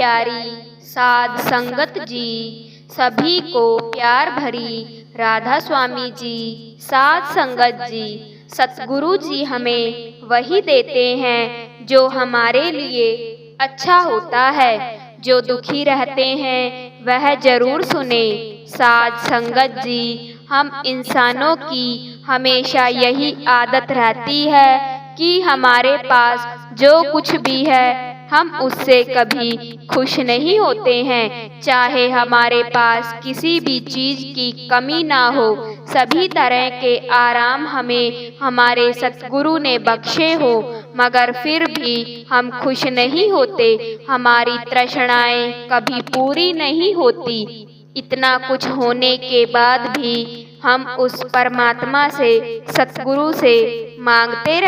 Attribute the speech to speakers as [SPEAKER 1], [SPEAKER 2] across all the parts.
[SPEAKER 1] प्यारी साध संगत जी, सभी को प्यार भरी राधा स्वामी जी, साध संगत जी। सतगुरु जी हमें वही देते हैं जो हमारे लिए अच्छा होता है। जो दुखी रहते हैं वह जरूर सुने साध संगत जी। हम इंसानों की हमेशा यही आदत रहती है कि हमारे पास जो कुछ भी है हम उससे कभी खुश नहीं होते हैं। चाहे हमारे पास किसी भी चीज की कमी ना हो, सभी तरह के आराम हमें हमारे सतगुरु ने बख्शे हो, मगर फिर भी हम खुश नहीं होते। हमारी तृष्णाएं कभी पूरी नहीं होती। इतना कुछ होने के बाद भी हम उस परमात्मा से, सतगुरु से मांगते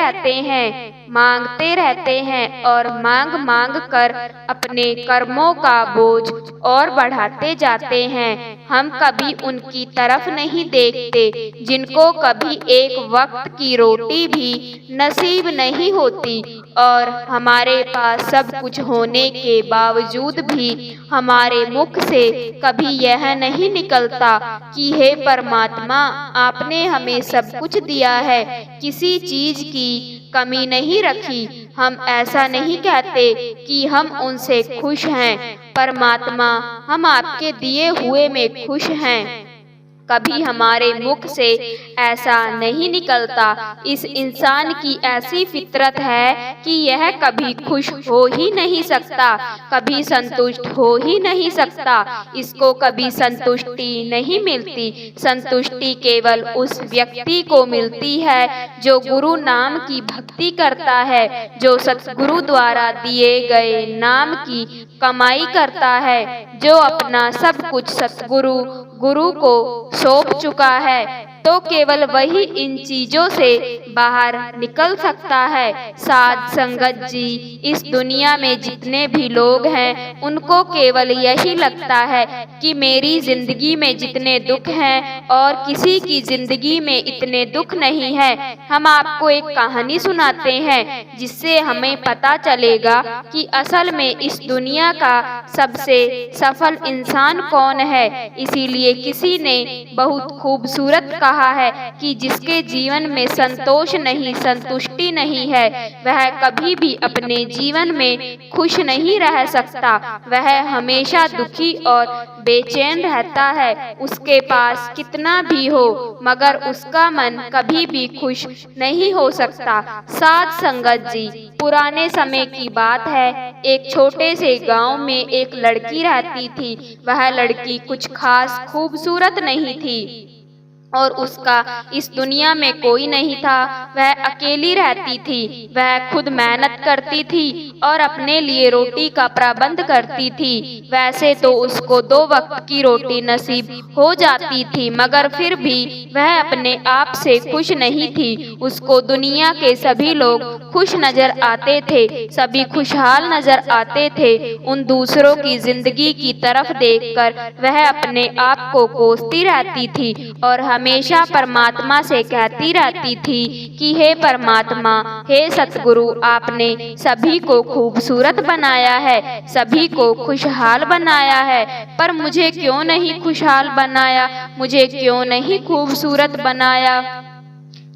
[SPEAKER 1] रहते हैं और मांग मांग कर अपने कर्मों का बोझ और बढ़ाते जाते हैं। हम कभी उनकी तरफ नहीं देखते जिनको कभी एक वक्त की रोटी भी नसीब नहीं होती, और हमारे पास सब कुछ होने के बावजूद भी हमारे मुख से कभी यह नहीं निकलता कि हे परमात्मा, आपने हमें सब कुछ दिया है, किसी चीज की कमी नहीं रखी। हम ऐसा नहीं कहते कि हम उनसे खुश हैं। परमात्मा, हम आपके दिए हुए में खुश हैं। कभी हमारे मुख से ऐसा नहीं निकलता। इस इंसान की ऐसी फितरत है कि यह कभी खुश हो ही नहीं सकता, कभी संतुष्ट हो ही नहीं सकता। इसको कभी संतुष्टि नहीं मिलती। संतुष्टि केवल उस व्यक्ति को मिलती है जो गुरु नाम की भक्ति करता है, जो सतगुरु द्वारा दिए गए नाम की कमाई करता है, जो अपना सब कुछ सतगुरु गुरु को सौंप चुका है। तो केवल वही इन चीजों से बाहर निकल सकता है। साध संगत जी, इस दुनिया में जितने भी लोग हैं उनको केवल यही लगता है कि मेरी जिंदगी में जितने दुख हैं और किसी की जिंदगी में इतने दुख नहीं है। हम आपको एक कहानी सुनाते हैं जिससे हमें पता चलेगा कि असल में इस दुनिया का सबसे सफल इंसान कौन है। इसीलिए किसी ने बहुत खूबसूरत कहा है कि जिसके जीवन में संतोष नहीं, संतुष्टि नहीं है, वह कभी भी अपने जीवन में खुश नहीं रह सकता। वह हमेशा दुखी और बेचैन रहता है। उसके पास कितना भी हो मगर उसका मन कभी भी खुश नहीं हो सकता। साध संगत जी, पुराने समय की बात है। एक छोटे से गांव में एक लड़की रहती थी। वह लड़की कुछ खास खूबसूरत नहीं थी और उसका इस दुनिया में कोई नहीं था। वह अकेली रहती थी। वह खुद मेहनत करती थी और अपने लिए रोटी का प्रबंध करती थी। वैसे तो उसको 2 वक्त की रोटी नसीब हो जाती थी, मगर फिर भी वह अपने आप से खुश नहीं थी। उसको दुनिया के सभी लोग खुश नजर आते थे, सभी खुशहाल नजर आते थे। उन दूसरों की जिंदगी की तरफ देखकर वह अपने आप को कोसती रहती थी और हमेशा परमात्मा से कहती रहती थी कि हे परमात्मा, हे सतगुरु, आपने सभी को खूबसूरत बनाया है, सभी को खुशहाल बनाया है, पर मुझे क्यों नहीं खुशहाल बनाया, मुझे क्यों नहीं खूबसूरत बनाया।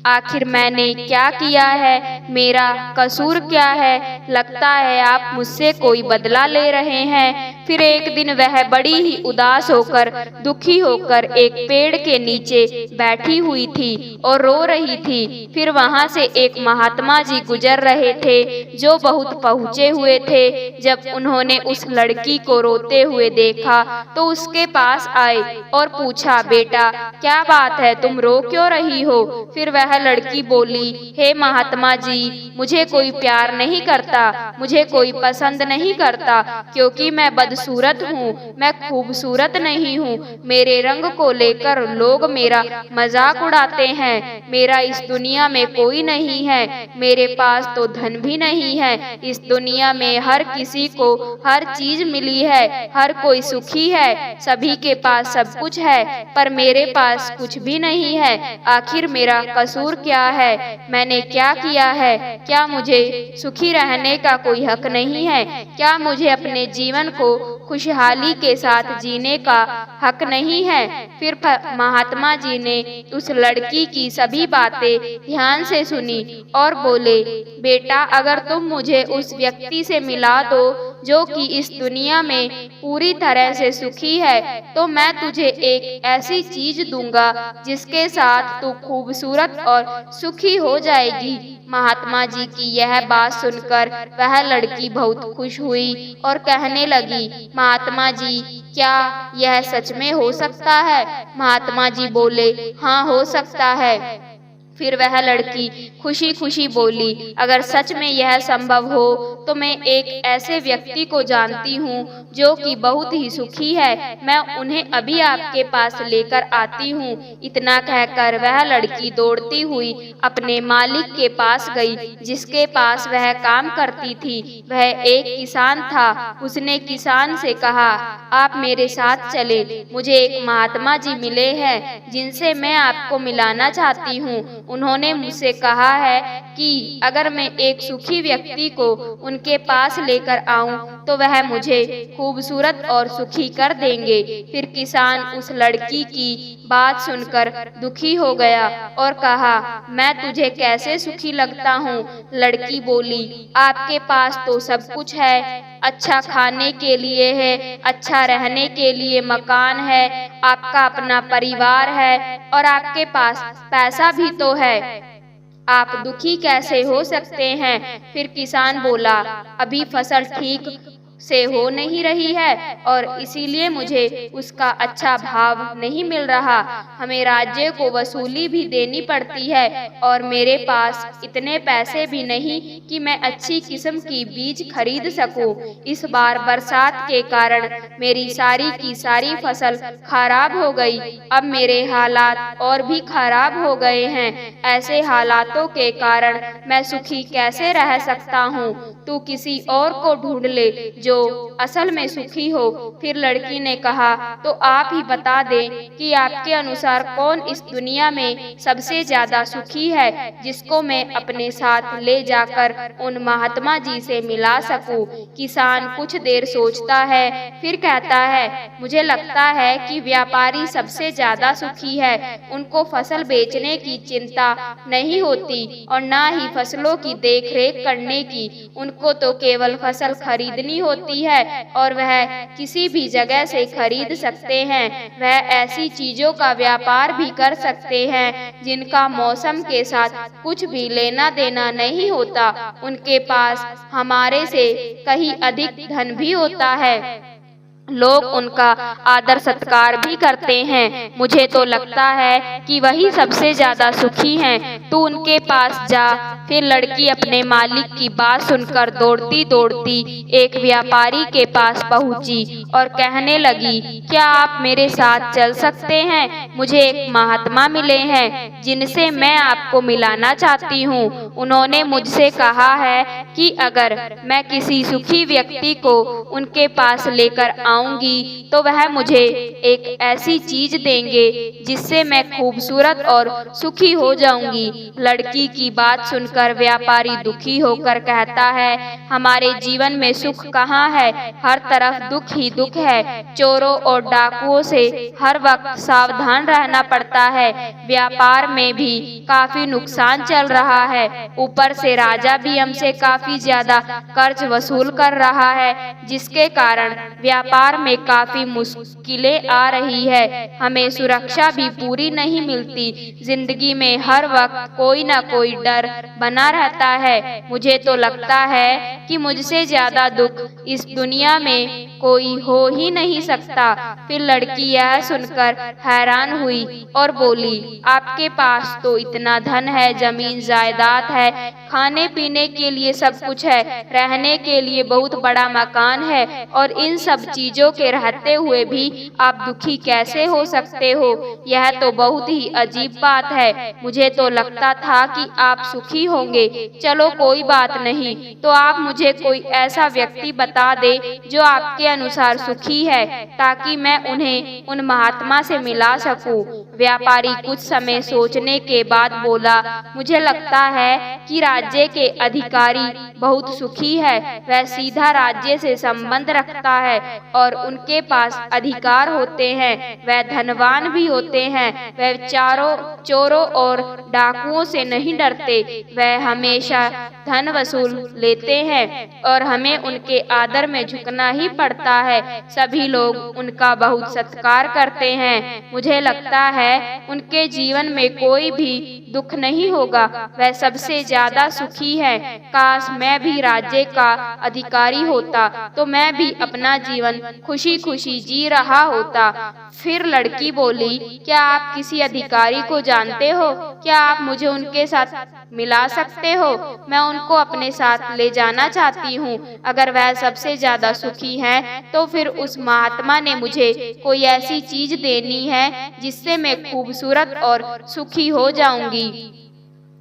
[SPEAKER 1] आखिर मैंने क्या किया है, मेरा कसूर क्या है। लगता है आप मुझसे कोई बदला ले रहे हैं। फिर एक दिन वह बड़ी ही उदास होकर, दुखी होकर एक पेड़ के नीचे बैठी हुई थी और रो रही थी। फिर वहां से एक महात्मा जी गुजर रहे थे जो बहुत पहुँचे हुए थे। जब उन्होंने उस लड़की को रोते हुए देखा तो उसके पास आए और पूछा, बेटा क्या बात है, तुम रो क्यों रही हो। फिर वह लड़की बोली, हे महात्मा जी, मुझे कोई प्यार नहीं करता, मुझे कोई पसंद नहीं करता, क्योंकि मैं बदसूरत हूँ, मैं खूबसूरत नहीं हूँ। मेरे रंग को लेकर लोग मेरा मजाक उड़ाते हैं। मेरा इस दुनिया में कोई नहीं है, मेरे पास तो धन भी नहीं है। इस दुनिया में हर किसी को हर चीज मिली है, हर कोई सुखी है, सभी के पास सब कुछ है, पर मेरे पास कुछ भी नहीं है। आखिर मेरा कसूर क्या है? मैंने क्या किया है? क्या मुझे सुखी रहने का कोई हक नहीं है? क्या मुझे अपने जीवन को खुशहाली के साथ जीने का हक नहीं है? फिर महात्मा जी ने उस लड़की की सभी बातें ध्यान से सुनी और बोले, बेटा, अगर तुम मुझे उस व्यक्ति से मिला दो जो कि इस दुनिया में पूरी तरह से सुखी है, तो मैं तुझे एक ऐसी चीज दूंगा जिसके साथ तू खूबसूरत और सुखी हो जाएगी। महात्मा जी की यह बात सुनकर वह लड़की बहुत खुश हुई और कहने लगी, महात्मा जी, क्या यह सच में हो सकता है? महात्मा जी बोले, हाँ, हो सकता है। फिर वह लड़की खुशी खुशी बोली, अगर सच में यह संभव हो तो मैं एक ऐसे व्यक्ति को जानती हूँ जो कि बहुत ही सुखी है, मैं उन्हें अभी आपके पास लेकर आती हूँ। इतना कहकर वह लड़की दौड़ती हुई अपने मालिक के पास गई, जिसके पास वह काम करती थी। वह एक किसान था। उसने किसान से कहा, आप मेरे साथ चले, मुझे एक महात्मा जी मिले हैं जिनसे मैं आपको मिलाना चाहती हूँ। उन्होंने मुझसे कहा है कि अगर मैं एक सुखी व्यक्ति को उनके पास लेकर आऊं तो वह मुझे खूबसूरत और सुखी कर देंगे। फिर किसान उस लड़की की बात सुनकर दुखी हो गया और कहा, मैं तुझे कैसे सुखी लगता हूँ? लड़की बोली, आपके पास तो सब कुछ है, अच्छा खाने के लिए है, अच्छा रहने के लिए मकान है, आपका अपना परिवार है और आपके पास पैसा भी तो है, आप दुखी कैसे हो सकते हैं? फिर किसान बोला, अभी फसल ठीक से हो नहीं रही है और इसीलिए मुझे उसका अच्छा भाव नहीं मिल रहा। हमें राज्य को वसूली भी देनी पड़ती है और मेरे पास इतने पैसे भी नहीं कि मैं अच्छी किस्म की बीज खरीद सकूं। इस बार बरसात के कारण मेरी सारी की सारी फसल खराब हो गई। अब मेरे हालात और भी खराब हो गए हैं। ऐसे हालातों के कारण मैं सुखी कैसे रह सकता हूँ? तू किसी और को ढूंढ ले जो असल में सुखी हो। फिर लड़की ने कहा, तो आप ही बता दें कि आपके अनुसार कौन इस दुनिया में सबसे ज्यादा सुखी है, जिसको मैं अपने साथ ले जाकर उन महात्मा जी से मिला सकूं। किसान कुछ देर सोचता है, फिर कहता है, मुझे लगता है कि व्यापारी सबसे ज्यादा सुखी है। उनको फसल बेचने की चिंता नहीं होती और न ही फसलों की देखरेख करने की। उनको तो केवल फसल खरीदनी होती है और वह किसी भी जगह से खरीद सकते हैं। वह ऐसी चीजों का व्यापार भी कर सकते हैं जिनका मौसम के साथ कुछ भी लेना देना नहीं होता। उनके पास हमारे से कहीं अधिक धन भी होता है। लोग उनका आदर सत्कार भी करते हैं। मुझे तो लगता है कि वही सबसे ज्यादा सुखी हैं। तू उनके पास जा। फिर लड़की अपने मालिक की बात सुनकर दौड़ती दौड़ती एक व्यापारी के पास पहुंची और कहने लगी, क्या आप मेरे साथ चल सकते हैं? मुझे एक महात्मा मिले हैं जिनसे मैं आपको मिलाना चाहती हूँ। उन्होंने मुझसे कहा है कि अगर मैं किसी सुखी व्यक्ति को उनके पास लेकर आऊंगी तो वह मुझे एक ऐसी चीज देंगे जिससे मैं खूबसूरत और सुखी हो जाऊंगी। लड़की की बात सुनकर व्यापारी दुखी होकर कहता है, हमारे जीवन में सुख कहाँ है? हर तरफ दुख ही दुख है। चोरों और डाकुओं से हर वक्त सावधान रहना पड़ता है। व्यापार में भी काफी नुकसान चल रहा है। ऊपर से राजा भी हमसे काफी ज्यादा कर्ज वसूल कर रहा है, जिसके कारण व्यापार व्यापार में काफी मुश्किलें आ रही है। हमें सुरक्षा भी पूरी नहीं मिलती। जिंदगी में हर वक्त कोई ना कोई डर बना रहता है। मुझे तो लगता है कि मुझसे ज्यादा दुख इस दुनिया में कोई हो ही नहीं सकता। फिर लड़की यह सुनकर हैरान हुई और बोली, आपके पास तो इतना धन है, जमीन जायदाद है, खाने पीने के लिए सब कुछ है, रहने के लिए बहुत बड़ा मकान है, और इन सब चीजों के रहते हुए भी आप दुखी कैसे हो सकते हो? यह तो बहुत ही अजीब बात है। मुझे तो लगता था कि आप सुखी होंगे। चलो कोई बात नहीं, तो आप मुझे कोई ऐसा व्यक्ति बता दे जो आपके अनुसार सुखी है, ताकि मैं उन्हें उन महात्मा से मिला सकूं। व्यापारी कुछ समय सोचने के बाद बोला, मुझे लगता है कि राज्य के अधिकारी बहुत सुखी है। वह सीधा राज्य से संबंध रखता है और उनके पास अधिकार होते हैं। वह धनवान भी होते हैं। वह चोरों और डाकुओं से नहीं डरते। वह हमेशा धन वसूल लेते हैं और हमें उनके आदर में झुकना ही पड़ता है। सभी लोग उनका बहुत सत्कार करते हैं। मुझे लगता है उनके जीवन में कोई भी दुख नहीं होगा। वह सबसे ज्यादा सुखी है। काश मैं भी राज्य का अधिकारी होता तो मैं भी अपना जीवन खुशी खुशी जी रहा होता। फिर लड़की बोली, क्या आप किसी अधिकारी को जानते हो? क्या आप मुझे उनके साथ मिला सकते हो? मैं उनको अपने साथ ले जाना चाहती हूँ। अगर वह सबसे ज्यादा सुखी हैं, तो फिर उस महात्मा ने मुझे कोई ऐसी चीज देनी है जिससे मैं खूबसूरत और सुखी हो जाऊंगी।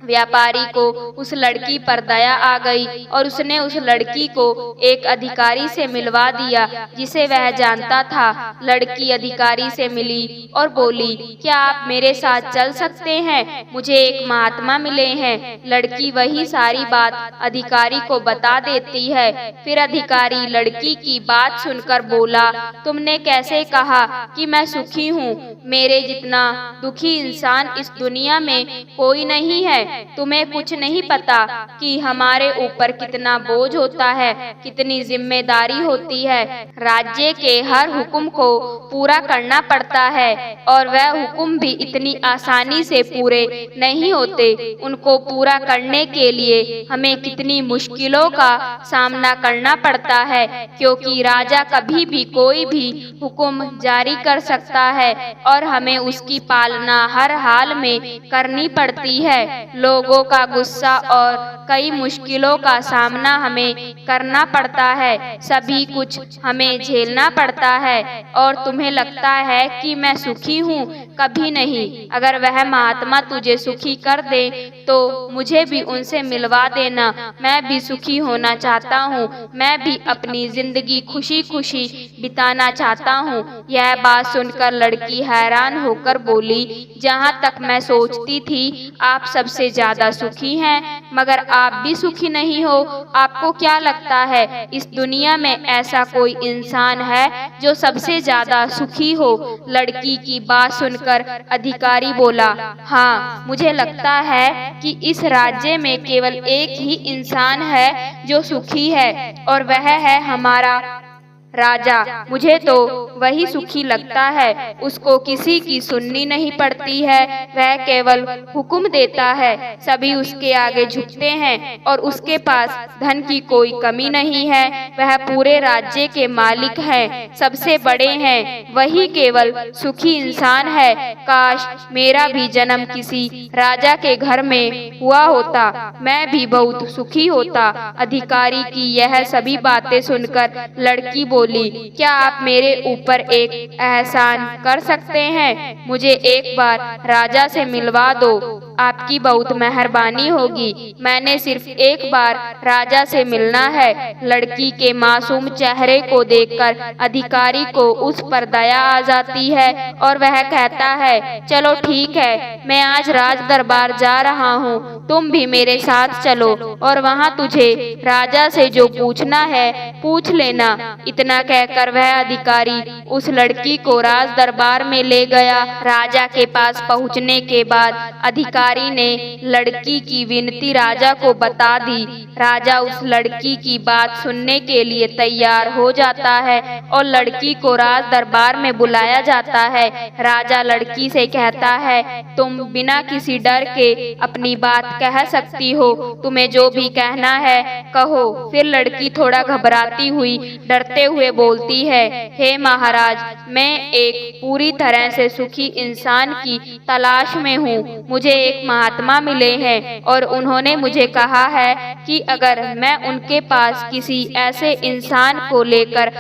[SPEAKER 1] व्यापारी को उस लड़की पर दया आ गई और उसने उस लड़की को एक अधिकारी से मिलवा दिया जिसे वह जानता था। लड़की अधिकारी से मिली और बोली, क्या आप मेरे साथ चल सकते हैं? मुझे एक महात्मा मिले हैं। लड़की वही सारी बात अधिकारी को बता देती है। फिर अधिकारी लड़की की बात सुनकर बोला, तुमने कैसे कहा कि मैं सुखी हूँ? मेरे जितना दुखी इंसान इस दुनिया में कोई नहीं है। तुम्हें कुछ नहीं पता कि हमारे ऊपर कितना बोझ होता है, कितनी जिम्मेदारी होती है। राज्य के हर हुक्म को पूरा करना पड़ता है और वह हुक्म भी इतनी आसानी से पूरे नहीं होते। उनको पूरा करने के लिए हमें कितनी मुश्किलों का सामना करना पड़ता है, क्योंकि राजा कभी भी कोई भी हुक्म जारी कर सकता है और हमें उसकी पालना हर हाल में करनी पड़ती है। लोगों का गुस्सा और कई मुश्किलों का सामना हमें करना पड़ता है। सभी कुछ हमें झेलना पड़ता है। और तुम्हें लगता है कि मैं सुखी हूँ? कभी नहीं। अगर वह महात्मा तुझे सुखी कर दे तो मुझे भी उनसे मिलवा देना। मैं भी सुखी होना चाहता हूँ। मैं भी अपनी जिंदगी खुशी खुशी बिताना चाहता हूँ। यह बात सुनकर लड़की हैरान होकर बोली, जहाँ तक मैं सोचती थी आप सबसे ज्यादा सुखी हैं, मगर आप भी सुखी नहीं हो। आपको क्या लगता है इस दुनिया में ऐसा कोई इंसान है जो सबसे ज्यादा सुखी हो? लड़की की बात सुनकर अधिकारी बोला, हाँ, मुझे लगता है कि इस राज्य में केवल एक ही इंसान है जो सुखी है और वह है हमारा राजा। मुझे तो वही सुखी लगता है। उसको किसी की सुननी नहीं पड़ती है। वह केवल हुक्म देता है। सभी उसके आगे झुकते हैं और उसके पास धन की कोई कमी नहीं है। वह पूरे राज्य के मालिक हैं, सबसे बड़े हैं। वही केवल सुखी इंसान है। काश मेरा भी जन्म किसी राजा के घर में हुआ होता, मैं भी बहुत सुखी होता। अधिकारी की यह सभी बातें सुनकर लड़की बोली, क्या आप मेरे ऊपर एक एहसान कर सकते हैं? मुझे एक बार राजा से मिलवा दो। आपकी बहुत मेहरबानी होगी। मैंने सिर्फ एक बार राजा से मिलना है। लड़की के मासूम चेहरे को देखकर अधिकारी को उस पर दया आ जाती है और वह कहता है, चलो ठीक है, मैं आज राज दरबार जा रहा हूँ, तुम भी मेरे साथ चलो और वहाँ तुझे राजा से जो पूछना है पूछ लेना। इतना कहकर वह अधिकारी उस लड़की को राज दरबार में ले गया। राजा के पास पहुँचने के बाद अधिकारी अधिकारी ने लड़की की विनती राजा को बता दी। राजा उस लड़की की बात सुनने के लिए तैयार हो जाता है और लड़की को राज दरबार में बुलाया जाता है। राजा लड़की से कहता है, तुम बिना किसी डर के अपनी बात कह सकती हो, तुम्हें जो भी कहना है कहो। फिर लड़की थोड़ा घबराती हुई, डरते हुए बोलती है, हे महाराज, मैं एक पूरी तरह से सुखी इंसान की तलाश में हूँ। मुझे एक महात्मा मिले हैं और उन्होंने मुझे कहा है कि अगर मैं उनके पास किसी ऐसे इंसान को लेकर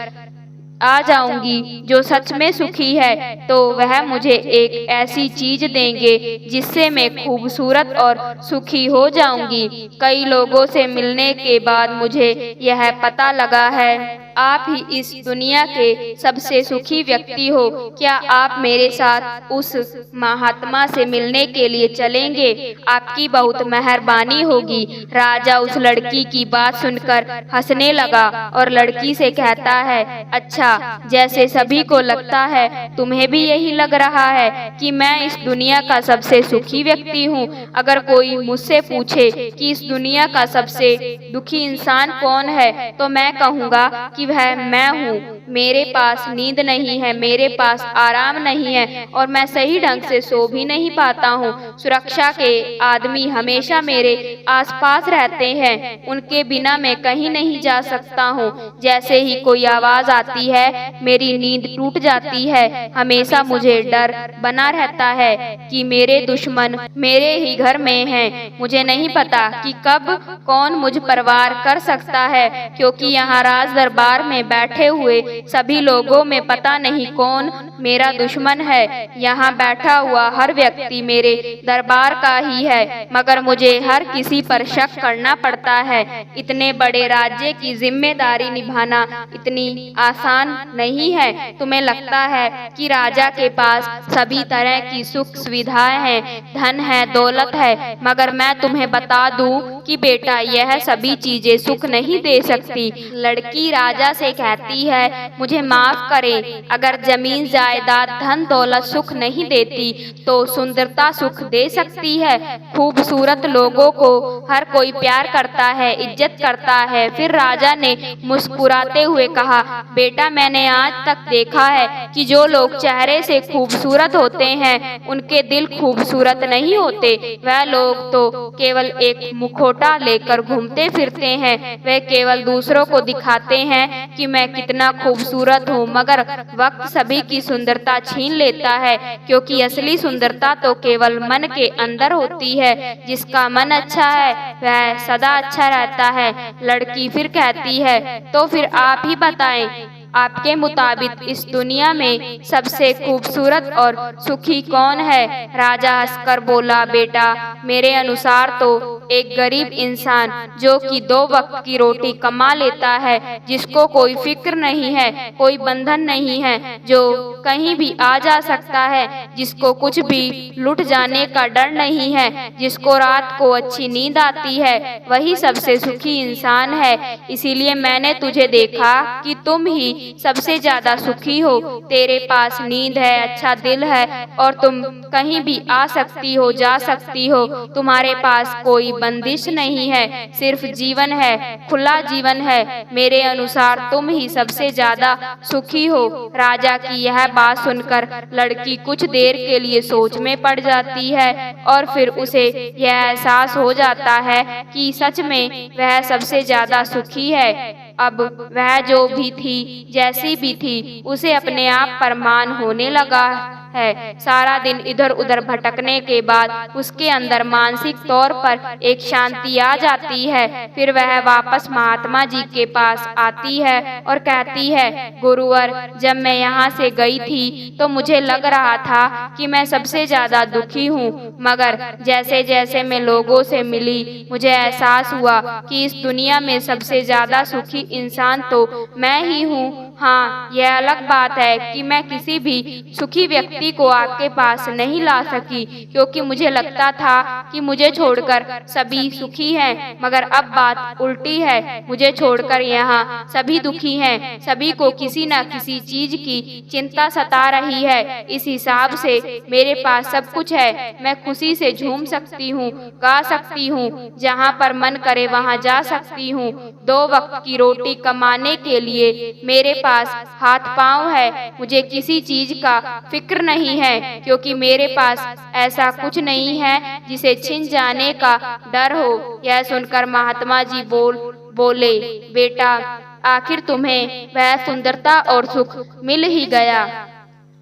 [SPEAKER 1] आ जाऊंगी जो सच में सुखी है, तो वह मुझे एक ऐसी चीज देंगे जिससे मैं खूबसूरत और सुखी हो जाऊंगी। कई लोगों से मिलने के बाद मुझे यह पता लगा है आप ही इस दुनिया के सबसे सुखी व्यक्ति हो। क्या आप मेरे साथ उस महात्मा से मिलने के लिए चलेंगे? आपकी बहुत मेहरबानी होगी। राजा उस लड़की की बात सुनकर हंसने लगा और लड़की से कहता है, अच्छा, जैसे सभी को लगता है तुम्हें भी यही लग रहा है कि मैं इस दुनिया का सबसे सुखी व्यक्ति हूँ। अगर कोई मुझसे पूछे कि इस दुनिया का सबसे दुखी इंसान कौन है, तो मैं कहूँगा कि वह मैं हूँ। मेरे पास नींद नहीं है, मेरे पास आराम नहीं है और मैं सही ढंग से सो भी नहीं पाता हूँ। सुरक्षा के आदमी हमेशा मेरे आसपास रहते हैं, उनके बिना मैं कहीं नहीं जा सकता हूँ। जैसे ही कोई आवाज आती है मेरी नींद टूट जाती है। हमेशा मुझे डर बना रहता है कि मेरे दुश्मन मेरे ही घर में हैं। मुझे नहीं पता कि कब कौन मुझ पर वार कर सकता है, क्योंकि यहाँ राज दरबार में बैठे हुए सभी लोगों में पता नहीं कौन मेरा दुश्मन है। यहाँ बैठा हुआ हर व्यक्ति मेरे दरबार का ही है, मगर मुझे हर किसी पर शक करना पड़ता है। इतने बड़े राज्य की जिम्मेदारी निभाना इतनी आसान नहीं है। तुम्हें लगता है कि राजा के पास सभी तरह की सुख सुविधाएं हैं, धन है, दौलत है, मगर मैं तुम्हें बता दूं कि बेटा, यह सभी चीजें सुख नहीं दे सकती। लड़की राजा से कहती है, मुझे माफ करें, अगर जमीन जायदाद धन दौलत सुख नहीं देती तो सुंदरता सुख दे सकती है। खूबसूरत लोगों को हर कोई प्यार करता है, इज्जत करता है। फिर राजा ने मुस्कुराते हुए कहा, बेटा, मैंने आज तक देखा है कि जो लोग चेहरे से खूबसूरत होते हैं उनके दिल खूबसूरत नहीं होते। वह लोग तो केवल एक मुखौटा लेकर घूमते फिरते हैं। वह केवल दूसरों को दिखाते हैं कि मैं कितना खूबसूरत हूँ, मगर वक्त सभी की सुंदरता छीन लेता है, क्योंकि असली सुंदरता तो केवल मन के अंदर होती है। जिसका मन अच्छा है वह सदा अच्छा रहता है। लड़की फिर कहती है, तो फिर आप ही बताएं, आपके मुताबिक इस दुनिया में सबसे खूबसूरत और सुखी कौन है? राजा हंसकर बोला, बेटा, मेरे अनुसार तो एक गरीब इंसान जो कि 2 वक्त की रोटी कमा लेता है, जिसको कोई फिक्र नहीं है, कोई बंधन नहीं है, जो कहीं भी आ जा सकता है, जिसको कुछ भी लुट जाने का डर नहीं है, जिसको रात को अच्छी नींद आती है, वही सबसे सुखी इंसान है। इसीलिए मैंने तुझे देखा कि तुम ही सबसे ज्यादा सुखी हो। तेरे पास नींद है, अच्छा दिल है और तुम कहीं भी आ सकती हो, जा सकती हो। तुम्हारे पास कोई बंदिश नहीं है, सिर्फ जीवन है, खुला जीवन है। मेरे अनुसार तुम ही सबसे ज्यादा सुखी हो। राजा की यह बात सुनकर लड़की कुछ देर के लिए सोच में पड़ जाती है और फिर उसे यह एहसास हो जाता है कि सच में वह सबसे ज्यादा सुखी है। अब वह जो भी थी, जैसी भी थी, उसे अपने आप पर मान होने लगा है। सारा दिन इधर उधर भटकने के बाद उसके अंदर मानसिक तौर पर एक शांति आ जाती है। फिर वह वापस महात्मा जी के पास आती है और कहती है, गुरुवर, जब मैं यहाँ से गई थी तो मुझे लग रहा था कि मैं सबसे ज्यादा दुखी हूँ, मगर जैसे जैसे मैं लोगों से मिली मुझे एहसास हुआ कि इस दुनिया में सबसे ज्यादा सुखी इंसान तो मैं ही हूँ। हाँ, यह अलग बात है कि मैं किसी भी सुखी व्यक्ति को आपके पास नहीं ला सकी, क्योंकि मुझे लगता था कि मुझे छोड़कर सभी सुखी हैं, मगर अब बात उल्टी है। मुझे छोड़कर यहाँ सभी दुखी हैं, सभी को किसी न किसी चीज की चिंता सता रही है। इस हिसाब से मेरे पास सब कुछ है। मैं खुशी से झूम सकती हूँ, गा सकती हूँ, जहाँ पर मन करे वहाँ जा सकती हूँ। 2 वक्त की रोटी कमाने के लिए मेरे पास हाथ पांव है। मुझे किसी चीज का फिक्र नहीं है, क्योंकि मेरे पास ऐसा कुछ नहीं है जिसे छिन जाने का डर हो। यह सुनकर महात्मा जी बोले, बेटा, आखिर तुम्हें वह सुंदरता और सुख मिल ही गया।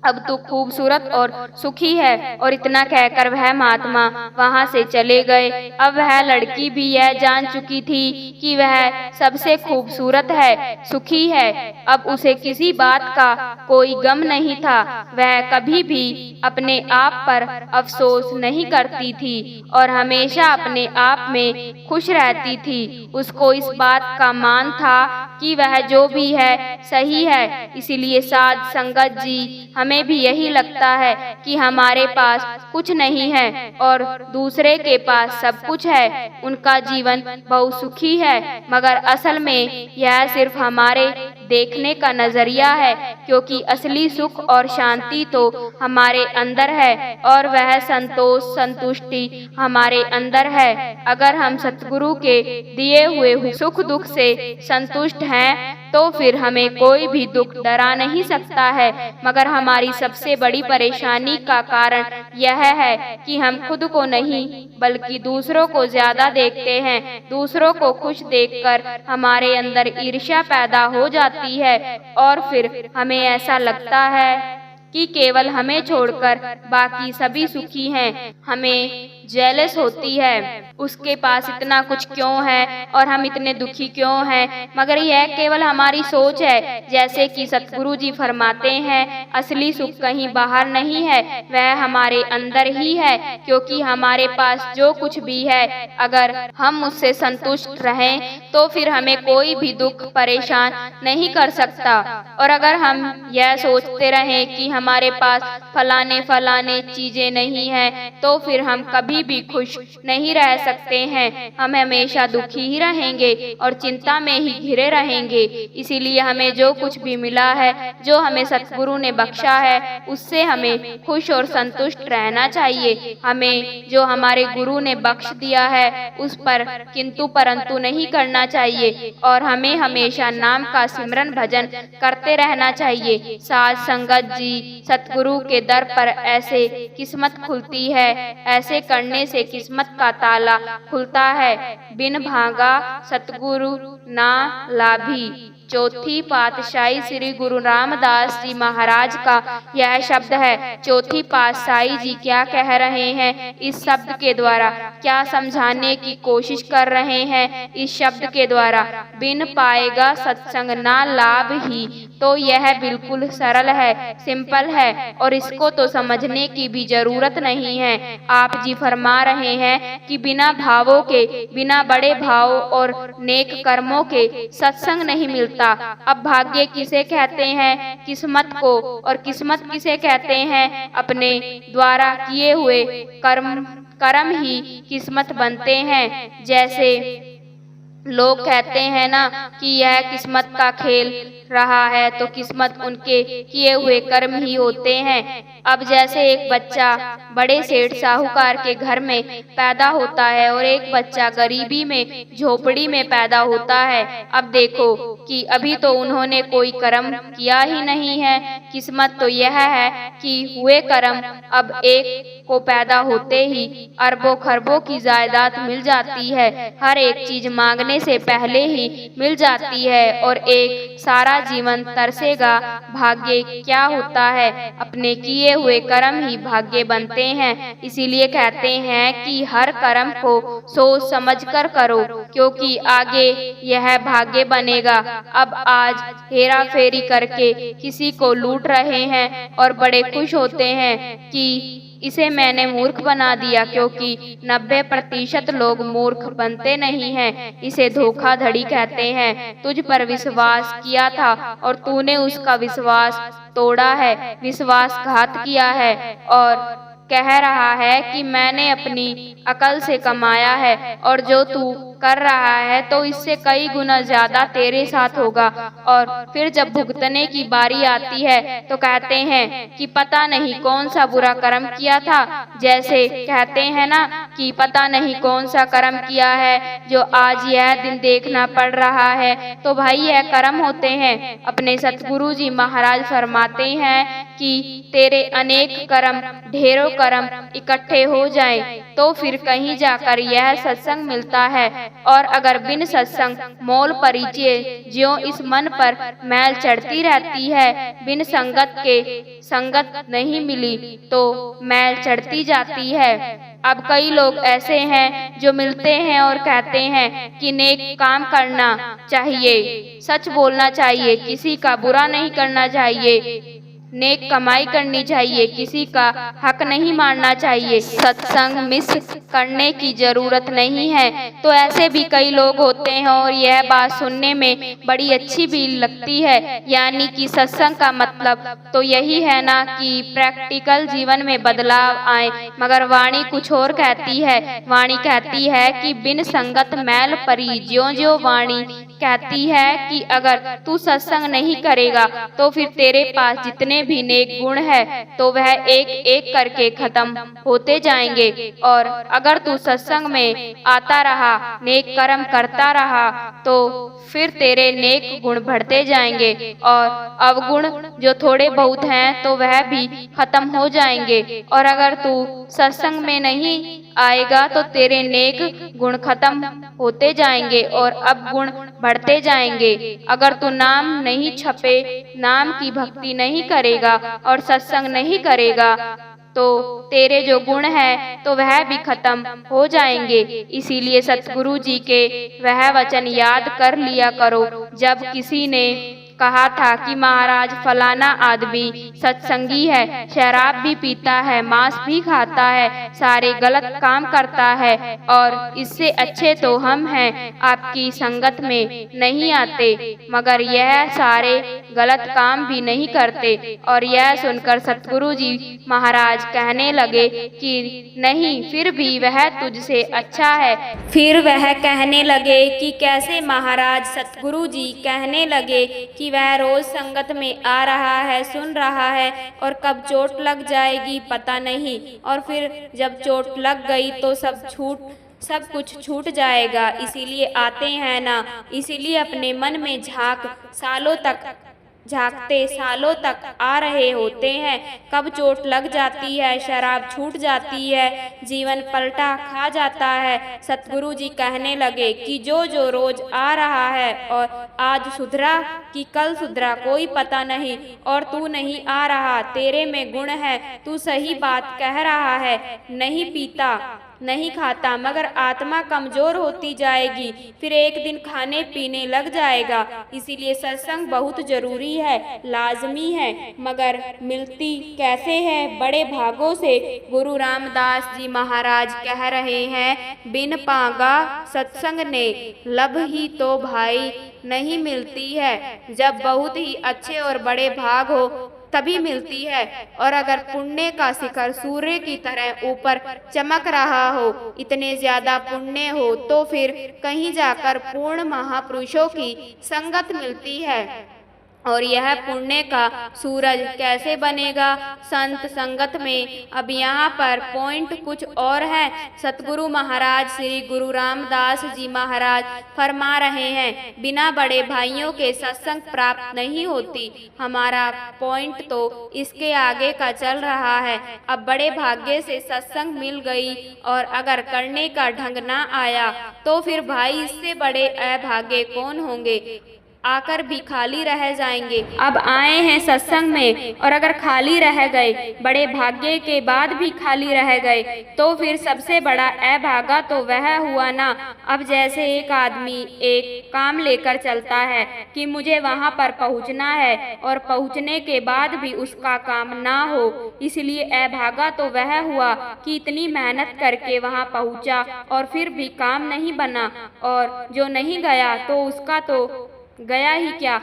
[SPEAKER 1] अब तू खूबसूरत और सुखी है। और इतना कहकर वह महात्मा वहाँ से चले गए। अब वह लड़की भी यह जान चुकी थी कि वह सबसे खूबसूरत है, सुखी है। अब उसे किसी बात का कोई गम नहीं था। वह कभी भी अपने आप पर अफसोस नहीं करती थी और हमेशा अपने आप में खुश रहती थी। उसको इस बात का मान था कि वह जो भी है सही है। इसीलिए साध संगत जी, हमें भी यही लगता है कि हमारे पास कुछ नहीं है और दूसरे के पास सब कुछ है, उनका जीवन बहुत सुखी है, मगर असल में यह सिर्फ हमारे देखने का नजरिया है, क्योंकि असली सुख और शांति तो हमारे अंदर है और वह संतोष संतुष्टि हमारे अंदर है। अगर हम सतगुरु के दिए हुए सुख दुख से संतुष्ट हैं तो फिर हमें कोई भी दुख डरा नहीं सकता है। मगर हमारी सबसे बड़ी परेशानी का कारण यह है कि हम खुद को नहीं बल्कि दूसरों को ज्यादा देखते हैं। दूसरों को खुश देखकर हमारे अंदर ईर्ष्या पैदा हो जाती है और फिर हमें ऐसा लगता है कि केवल हमें छोड़कर बाकी सभी सुखी हैं। हमें जेलस होती है, उसके पास इतना कुछ क्यों है और हम इतने दुखी क्यों हैं। मगर यह केवल हमारी सोच है। जैसे कि सतगुरु जी फरमाते हैं, असली सुख कहीं बाहर नहीं है, वह हमारे अंदर ही है। क्योंकि हमारे पास जो कुछ भी है, अगर हम उससे संतुष्ट रहें तो फिर हमें कोई भी दुख परेशान नहीं कर सकता। और अगर हम यह सोचते रहें कि हमारे पास फलाने चीजें नहीं हैं, तो फिर हम कभी भी खुश नहीं रह सकते हैं। हम हमेशा दुखी ही रहेंगे और चिंता में ही घिरे रहेंगे। इसीलिए हमें जो कुछ भी मिला है, जो हमें सतगुरु ने बख्शा है, उससे हमें खुश और संतुष्ट रहना चाहिए। हमें जो हमारे गुरु ने बख्श दिया है उस पर किंतु परंतु नहीं करना चाहिए और हमें हमेशा नाम का सिमरन भजन करते रहना चाहिए। साध संगत जी, सतगुरु के दर पर ऐसे किस्मत खुलती है, ऐसे करने से किस्मत का ताला खुलता है। बिन भागा सतगुरु ना लाभी। चौथी पातशाही श्री गुरु रामदास जी महाराज का यह शब्द है। चौथी पातशाही जी क्या कह रहे हैं, इस शब्द के द्वारा क्या समझाने की कोशिश कर रहे हैं। इस शब्द के द्वारा बिन पाएगा सत्संग ना लाभ ही, तो यह बिल्कुल सरल है, सिंपल है और इसको तो समझने की भी जरूरत नहीं है। आप जी फरमा रहे हैं कि बिना भावों के, बिना बड़े भावों और नेक कर्मों के सत्संग नहीं मिलता। अब भाग्य किसे कहते हैं? किस्मत को। और किस्मत किसे कहते हैं? अपने द्वारा किए हुए कर्म ही किस्मत बनते हैं। जैसे लोग कहते हैं ना कि यह किस्मत का खेल रहा है, तो किस्मत उनके किए हुए कर्म ही होते हैं। अब जैसे एक बच्चा बड़े सेठ साहूकार के घर में पैदा होता है और एक बच्चा गरीबी में झोपड़ी में पैदा होता है। अब देखो कि अभी तो उन्होंने कोई कर्म किया ही नहीं है। किस्मत तो यह है कि हुए कर्म, अब एक को पैदा होते ही अरबों खरबों की जायदाद मिल जाती है, हर एक चीज मांगने से पहले ही मिल जाती है और एक सारा जीवन तरसेगा। भाग्य क्या होता है? अपने किए हुए कर्म ही भाग्य बनते हैं। इसीलिए कहते हैं कि हर कर्म को सोच समझ कर करो, क्योंकि आगे यह भाग्य बनेगा। अब आज हेरा फेरी करके किसी को लूट रहे हैं और बड़े खुश होते हैं कि इसे मैंने मूर्ख बना दिया, क्योंकि 90% लोग मूर्ख बनते नहीं हैं। इसे धोखाधड़ी कहते हैं। तुझ पर विश्वास किया था और तूने उसका विश्वास तोड़ा है, विश्वासघात किया है और कह रहा है कि मैंने अपनी अकल से कमाया है। और जो तू कर रहा है तो इससे कई गुना ज्यादा तेरे साथ होगा। और फिर जब भुगतने की बारी आती है तो कहते हैं कि पता नहीं कौन सा बुरा कर्म किया था। जैसे कहते हैं ना कि पता नहीं कौन सा कर्म किया है जो आज यह दिन देखना पड़ रहा है। तो भाई यह कर्म होते हैं। अपने सतगुरु जी महाराज फरमाते हैं कि तेरे अनेक कर्म, ढेरों कर्म इकट्ठे हो जाएं तो फिर कहीं जाकर यह सत्संग मिलता है। और अगर बिन सत्संग मौल परिचय ज्यों इस मन पर मैल चढ़ती रहती है, बिन संगत के संगत नहीं मिली तो मैल चढ़ती जाती है। अब कई लोग ऐसे हैं जो मिलते हैं और कहते हैं कि नेक काम करना चाहिए, सच बोलना चाहिए, किसी का बुरा नहीं करना चाहिए, नेक कमाई करनी चाहिए, किसी का हक नहीं मारना चाहिए, सत्संग मिस करने की जरूरत नहीं है। तो ऐसे भी कई लोग होते हैं और यह बात सुनने में बड़ी अच्छी भी लगती है। यानी कि सत्संग का मतलब तो यही है ना कि प्रैक्टिकल जीवन में बदलाव आए। मगर वाणी कुछ और कहती है। वाणी कहती है कि बिन संगत मैल परी, ज्यों ज्यों वाणी कहती है कि अगर तू सत्संग नहीं करेगा तो फिर तेरे पास जितने भी नेक गुण है तो वह एक एक करके खत्म होते जाएंगे। और अगर तू सत्संग में आता रहा, नेक कर्म करता रहा तो फिर तेरे नेक गुण बढ़ते जाएंगे और अवगुण जो थोड़े बहुत हैं तो वह भी खत्म हो जाएंगे। और अगर तू सत्संग में नहीं आएगा तो तेरे नेक गुण खत्म होते जाएंगे और अवगुण बढ़ते जाएंगे। अगर तू नाम नहीं छपे, नाम की भक्ति नहीं करेगा और सत्संग नहीं करेगा तो तेरे जो गुण है तो वह भी खत्म हो जाएंगे। इसीलिए सतगुरु जी के वह वचन याद कर लिया करो। जब किसी ने कहा था कि महाराज फलाना आदमी सत्संगी है, शराब भी पीता है, मांस भी खाता है, सारे गलत काम करता है और इससे अच्छे तो हम हैं, आपकी संगत में नहीं आते। मगर यह सारे गलत काम भी नहीं करते। और यह सुनकर सतगुरु जी महाराज कहने लगे कि नहीं, फिर भी वह तुझसे अच्छा है। फिर वह कहने लगे कि कैसे महाराज? सतगुरु जी कहने लगे कि वह रोज संगत में आ रहा है, सुन रहा है और कब चोट लग जाएगी पता नहीं, और फिर जब चोट लग गई तो सब कुछ छूट जाएगा। इसीलिए आते हैं ना, इसीलिए अपने मन में झांकते सालों तक आ रहे होते हैं। कब चोट लग जाती है, शराब छूट जाती है, जीवन पलटा खा जाता है। सतगुरु जी कहने लगे कि जो जो रोज आ रहा है और आज सुधरा कि कल सुधरा कोई पता नहीं, और तू नहीं आ रहा, तेरे में गुण है, तू सही बात कह रहा है, नहीं पीता नहीं खाता, मगर आत्मा कमजोर होती जाएगी, फिर एक दिन खाने पीने लग जाएगा। इसीलिए सत्संग बहुत जरूरी है, लाजमी है, मगर मिलती कैसे है? बड़े भागों से। गुरु रामदास जी महाराज कह रहे हैं, बिन पागा सत्संग ने लब ही तो भाई नहीं मिलती है। जब बहुत ही अच्छे और बड़े भाग हो तभी मिलती है। और अगर पुण्य का शिखर सूर्य की तरह ऊपर चमक रहा हो, इतने ज्यादा पुण्य हो, तो फिर कहीं जाकर पूर्ण महापुरुषों की संगत मिलती है। और यह पुण्य का सूरज कैसे बनेगा? संत संगत में। अब यहाँ पर पॉइंट कुछ और है। सतगुरु महाराज श्री गुरु रामदास जी महाराज फरमा रहे हैं, बिना बड़े भाइयों के सत्संग प्राप्त नहीं होती। हमारा पॉइंट तो इसके आगे का चल रहा है। अब बड़े भाग्य से सत्संग मिल गई और अगर करने का ढंग ना आया तो फिर भाई इससे बड़े अभागे कौन होंगे? आकर भी खाली रह जाएंगे। अब आए हैं सत्संग में और अगर खाली रह गए, बड़े भाग्य के बाद भी खाली रह गए, तो फिर सबसे बड़ा अभागा तो वह हुआ ना। अब जैसे एक आदमी एक काम लेकर चलता है कि मुझे वहां पर पहुंचना है और पहुंचने के बाद भी उसका काम ना हो, इसलिए अभागा तो वह हुआ कि इतनी मेहनत करके वहां पहुंचा और फिर भी काम नहीं बना, और जो नहीं गया तो उसका तो गया ही क्या।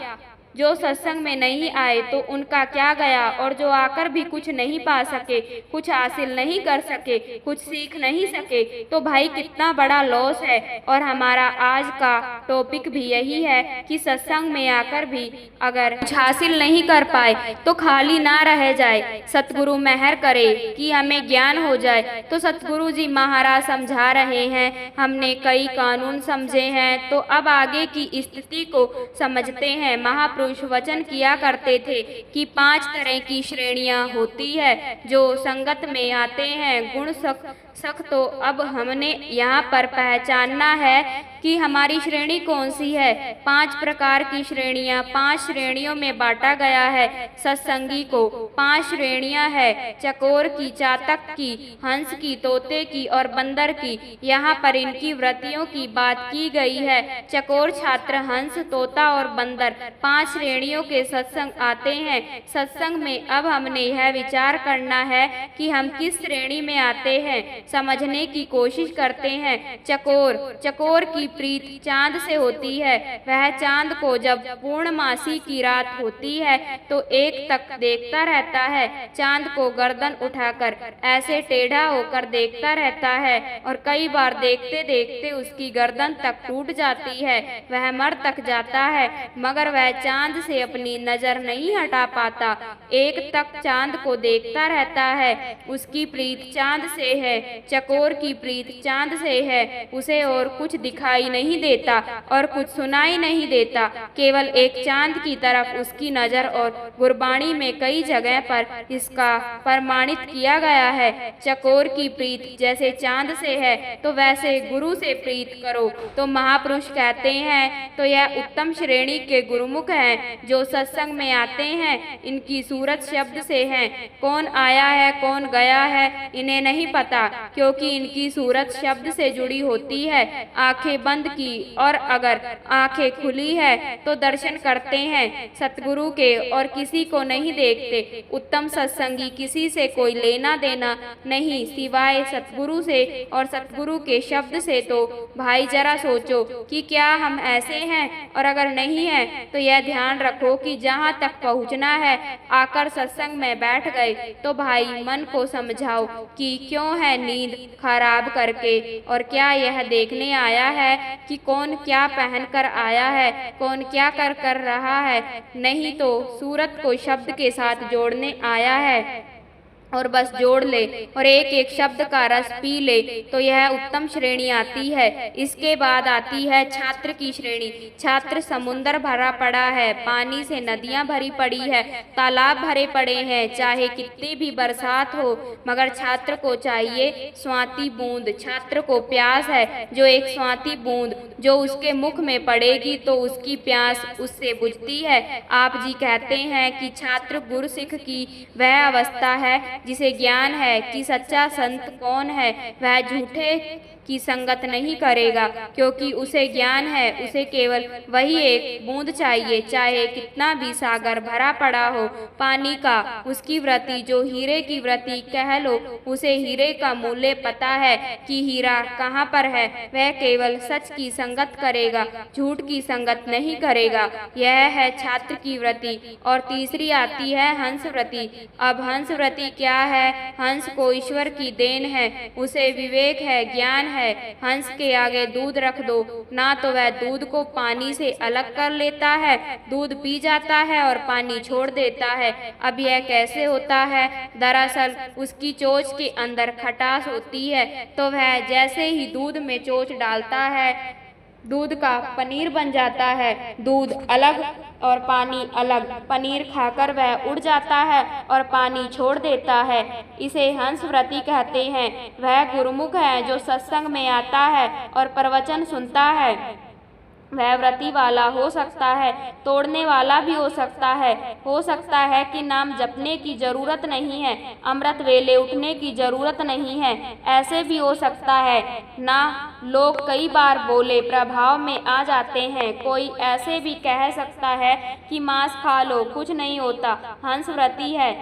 [SPEAKER 1] जो सत्संग में नहीं आए तो उनका क्या गया, और जो आकर भी कुछ नहीं पा सके, कुछ हासिल नहीं कर सके, कुछ सीख नहीं सके, तो भाई कितना बड़ा लॉस है। और हमारा आज का टॉपिक भी यही है कि सत्संग में आकर भी अगर कुछ हासिल नहीं कर पाए तो खाली ना रह जाए। सतगुरु मेहर करे कि हमें ज्ञान हो जाए। तो सतगुरु जी महाराज समझा रहे हैं, हमने कई कानून समझे हैं, तो अब आगे की स्थिति को समझते हैं। महापुरुष वचन किया करते थे कि 5 तरह की श्रेणियां होती है जो संगत में आते हैं। गुण सख तो अब हमने यहाँ पर पहचानना है कि हमारी श्रेणी कौन सी है। 5 प्रकार की श्रेणियां 5 श्रेणियों में बांटा गया है। सत्संगी को 5 श्रेणियां है, चकोर की, चातक की, हंस की, तोते की और बंदर की। यहाँ पर इनकी वृत्तियों की बात की गई है। चकोर, छात्र, हंस, तोता और बंदर 5 श्रेणियों के सत्संग आते हैं। सत्संग में अब हमने यह विचार करना है कि हम किस श्रेणी में आते हैं, समझने की कोशिश करते हैं। चकोर की प्रीत चांद से होती है। वह चांद को जब पूर्णमासी की रात होती है तो एक तक देखता रहता है। चांद को गर्दन उठाकर ऐसे टेढ़ा होकर देखता रहता है और कई बार देखते देखते उसकी गर्दन तक टूट जाती है, वह मर तक जाता है, मगर वह चांद से अपनी नजर नहीं हटा पाता। एक तक चांद को देखता रहता है, उसकी प्रीत चांद से है। चकोर की प्रीत चांद से है, उसे और कुछ दिखाई नहीं देता और कुछ सुनाई नहीं देता, केवल एक चांद की तरफ उसकी नजर। और गुरबाणी में कई जगह पर इसका प्रमाणित किया गया है। चकोर की प्रीत जैसे चांद से है तो वैसे गुरु से प्रीत करो। तो महापुरुष कहते हैं, तो यह उत्तम श्रेणी के गुरुमुख हैं जो सत्संग में आते हैं। इनकी सूरत शब्द से है, कौन आया है कौन गया है इन्हें नहीं पता, क्योंकि इनकी सूरत शब्द से जुड़ी होती है। आंखें बंद की और अगर आंखें खुली है तो दर्शन करते हैं सतगुरु के और किसी को नहीं देखते। उत्तम सत्संगी किसी से कोई लेना देना नहीं सिवाय सतगुरु से और सतगुरु के शब्द से। तो भाई जरा सोचो कि क्या हम ऐसे हैं, और अगर नहीं है तो यह ध्यान रखो कि जहाँ तक पहुँचना है आकर सत्संग में बैठ गए तो भाई मन को समझाओ कि क्यों है नींद खराब करके, और क्या यह देखने आया है कि कौन क्या पहन कर आया है, कौन क्या कर रहा है। नहीं तो सूरत को शब्द के साथ जोड़ने आया है और बस जोड़ ले और एक एक शब्द का रस पी ले, तो यह उत्तम श्रेणी आती है। इसके बाद आती है छात्र की श्रेणी। छात्र समुंदर भरा पड़ा है, पानी से नदियां भरी पड़ी है, तालाब भरे पड़े हैं, चाहे कितनी भी बरसात हो, मगर छात्र को चाहिए स्वाति बूंद। छात्र को प्यास है, जो एक स्वाति बूंद जो उसके मुख में पड़ेगी तो उसकी प्यास उससे बुझती है। आप जी कहते हैं कि छात्र गुरसिख की वह अवस्था है जिसे ज्ञान है कि सच्चा संत कौन है। वह झूठे की संगत नहीं करेगा, क्योंकि उसे ज्ञान है। उसे केवल वही एक बूंद चाहिए, चाहे कितना भी सागर भरा पड़ा हो पानी का। उसकी वृत्ति जो हीरे की वृत्ति कह लो, उसे हीरे का मूल्य पता है कि हीरा कहाँ पर है। वह केवल सच की संगत करेगा, झूठ की संगत नहीं करेगा। यह है छात्र की वृत्ति। और तीसरी आती है हंस वृत्ति। अब हंस वृत्ति क्या है? हंस को ईश्वर की देन है, उसे विवेक है, ज्ञान है। हंस के आगे दूध रख दो ना तो वह दूध को पानी से अलग कर लेता है, दूध पी जाता है और पानी छोड़ देता है। अब यह कैसे होता है? दरअसल उसकी चोंच के अंदर खटास होती है, तो वह जैसे ही दूध में चोंच डालता है दूध का पनीर बन जाता है। दूध अलग और पानी अलग, पनीर खाकर वह उड़ जाता है और पानी छोड़ देता है। इसे हंस वृत्ति कहते हैं। वह गुरुमुख है जो सत्संग में आता है और प्रवचन सुनता है वह व्रती वाला हो सकता है, तोड़ने वाला भी हो सकता है कि नाम जपने की जरूरत नहीं है, अमृत वेले उठने की जरूरत नहीं है, ऐसे भी हो सकता है ना। लोग कई बार बोले प्रभाव में आ जाते हैं। कोई ऐसे भी कह सकता है कि मांस खा लो, कुछ नहीं होता। हंस व्रती है,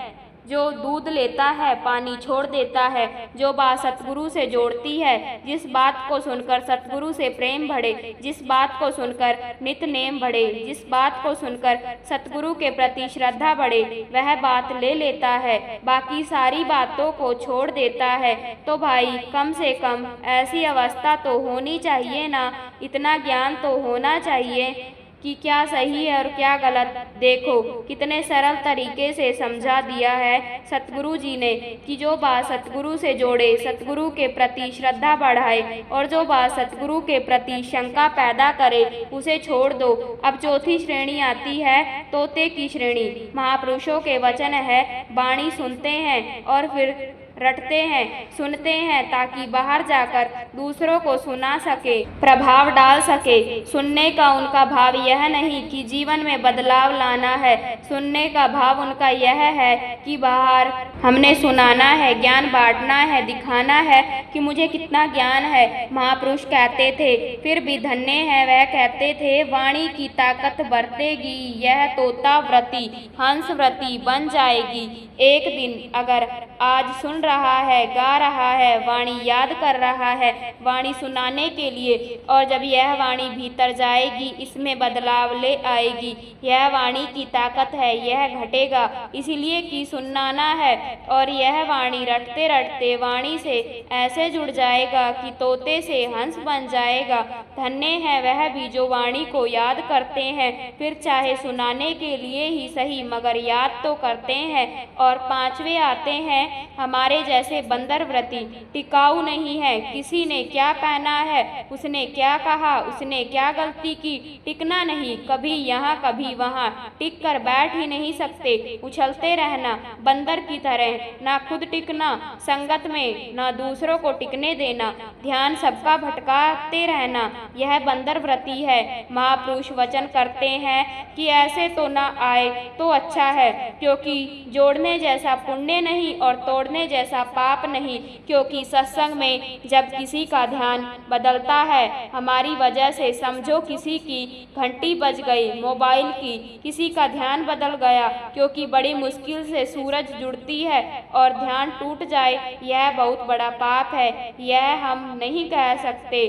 [SPEAKER 1] जो दूध लेता है पानी छोड़ देता है। जो बात सतगुरु से जोड़ती है, जिस बात को सुनकर सतगुरु से प्रेम बढ़े, जिस बात को सुनकर नित नेम बढ़े, जिस बात को सुनकर सतगुरु के प्रति श्रद्धा बढ़े, वह बात ले लेता है, बाकी सारी बातों को छोड़ देता है। तो भाई कम से कम ऐसी अवस्था तो होनी चाहिए ना, इतना ज्ञान तो होना चाहिए कि क्या सही है और क्या गलत। देखो कितने सरल तरीके से समझा दिया है सतगुरु जी ने कि जो बात सतगुरु से जोड़े, सतगुरु के प्रति श्रद्धा बढ़ाए, और जो बात सतगुरु के प्रति शंका पैदा करे उसे छोड़ दो। अब चौथी श्रेणी आती है तोते की श्रेणी। महापुरुषों के वचन है, वाणी सुनते हैं और फिर रटते हैं, सुनते हैं ताकि बाहर जाकर दूसरों को सुना सके, प्रभाव डाल सके। सुनने का उनका भाव यह नहीं कि जीवन में बदलाव लाना है, सुनने का भाव उनका यह है कि बाहर हमने सुनाना है, ज्ञान बांटना है, दिखाना है कि मुझे कितना ज्ञान है। महापुरुष कहते थे, फिर भी धन्य है वह कहते थे, वाणी की ताकत बरतेगी यह तोता व्रती, हंस व्रती बन जाएगी। एक दिन अगर आज सुन रहा है, गा रहा है, वाणी याद कर रहा है वाणी सुनाने के लिए, और जब यह वाणी भीतर जाएगी इसमें बदलाव ले आएगी। यह वाणी की ताकत है, यह घटेगा इसलिए कि सुनाना है, और यह वाणी रटते रटते वाणी से ऐसे जुड़ जाएगा कि तोते से हंस बन जाएगा। धन्य है वह भी जो वाणी को याद करते हैं, फिर चाहे सुनाने के लिए ही सही मगर याद तो करते हैं। और पांचवे आते हैं हमारे जैसे बंदर व्रती, टिकाऊ नहीं है। किसी ने क्या पहना है, उसने क्या कहा, उसने क्या गलती की, टिकना नहीं, कभी यहाँ कभी वहाँ, टिक कर बैठ ही नहीं सकते, उछलते रहना बंदर की तरह, ना खुद टिकना संगत में, ना दूसरों को टिकने देना, ध्यान सबका भटकाते रहना, यह बंदर व्रती है। महापुरुष वचन करते हैं कि ऐसे तो ना आए तो अच्छा है, क्योंकि जोड़ने जैसा पुण्य नहीं और तोड़ने जैसा पाप नहीं। क्योंकि सत्संग में जब किसी का ध्यान बदलता है हमारी वजह से, समझो किसी की घंटी बज गई मोबाइल की, किसी का ध्यान बदल गया क्योंकि बड़ी मुश्किल से सूरज जुड़ती है और ध्यान टूट जाए, यह बहुत बड़ा पाप है। यह हम नहीं कह सकते,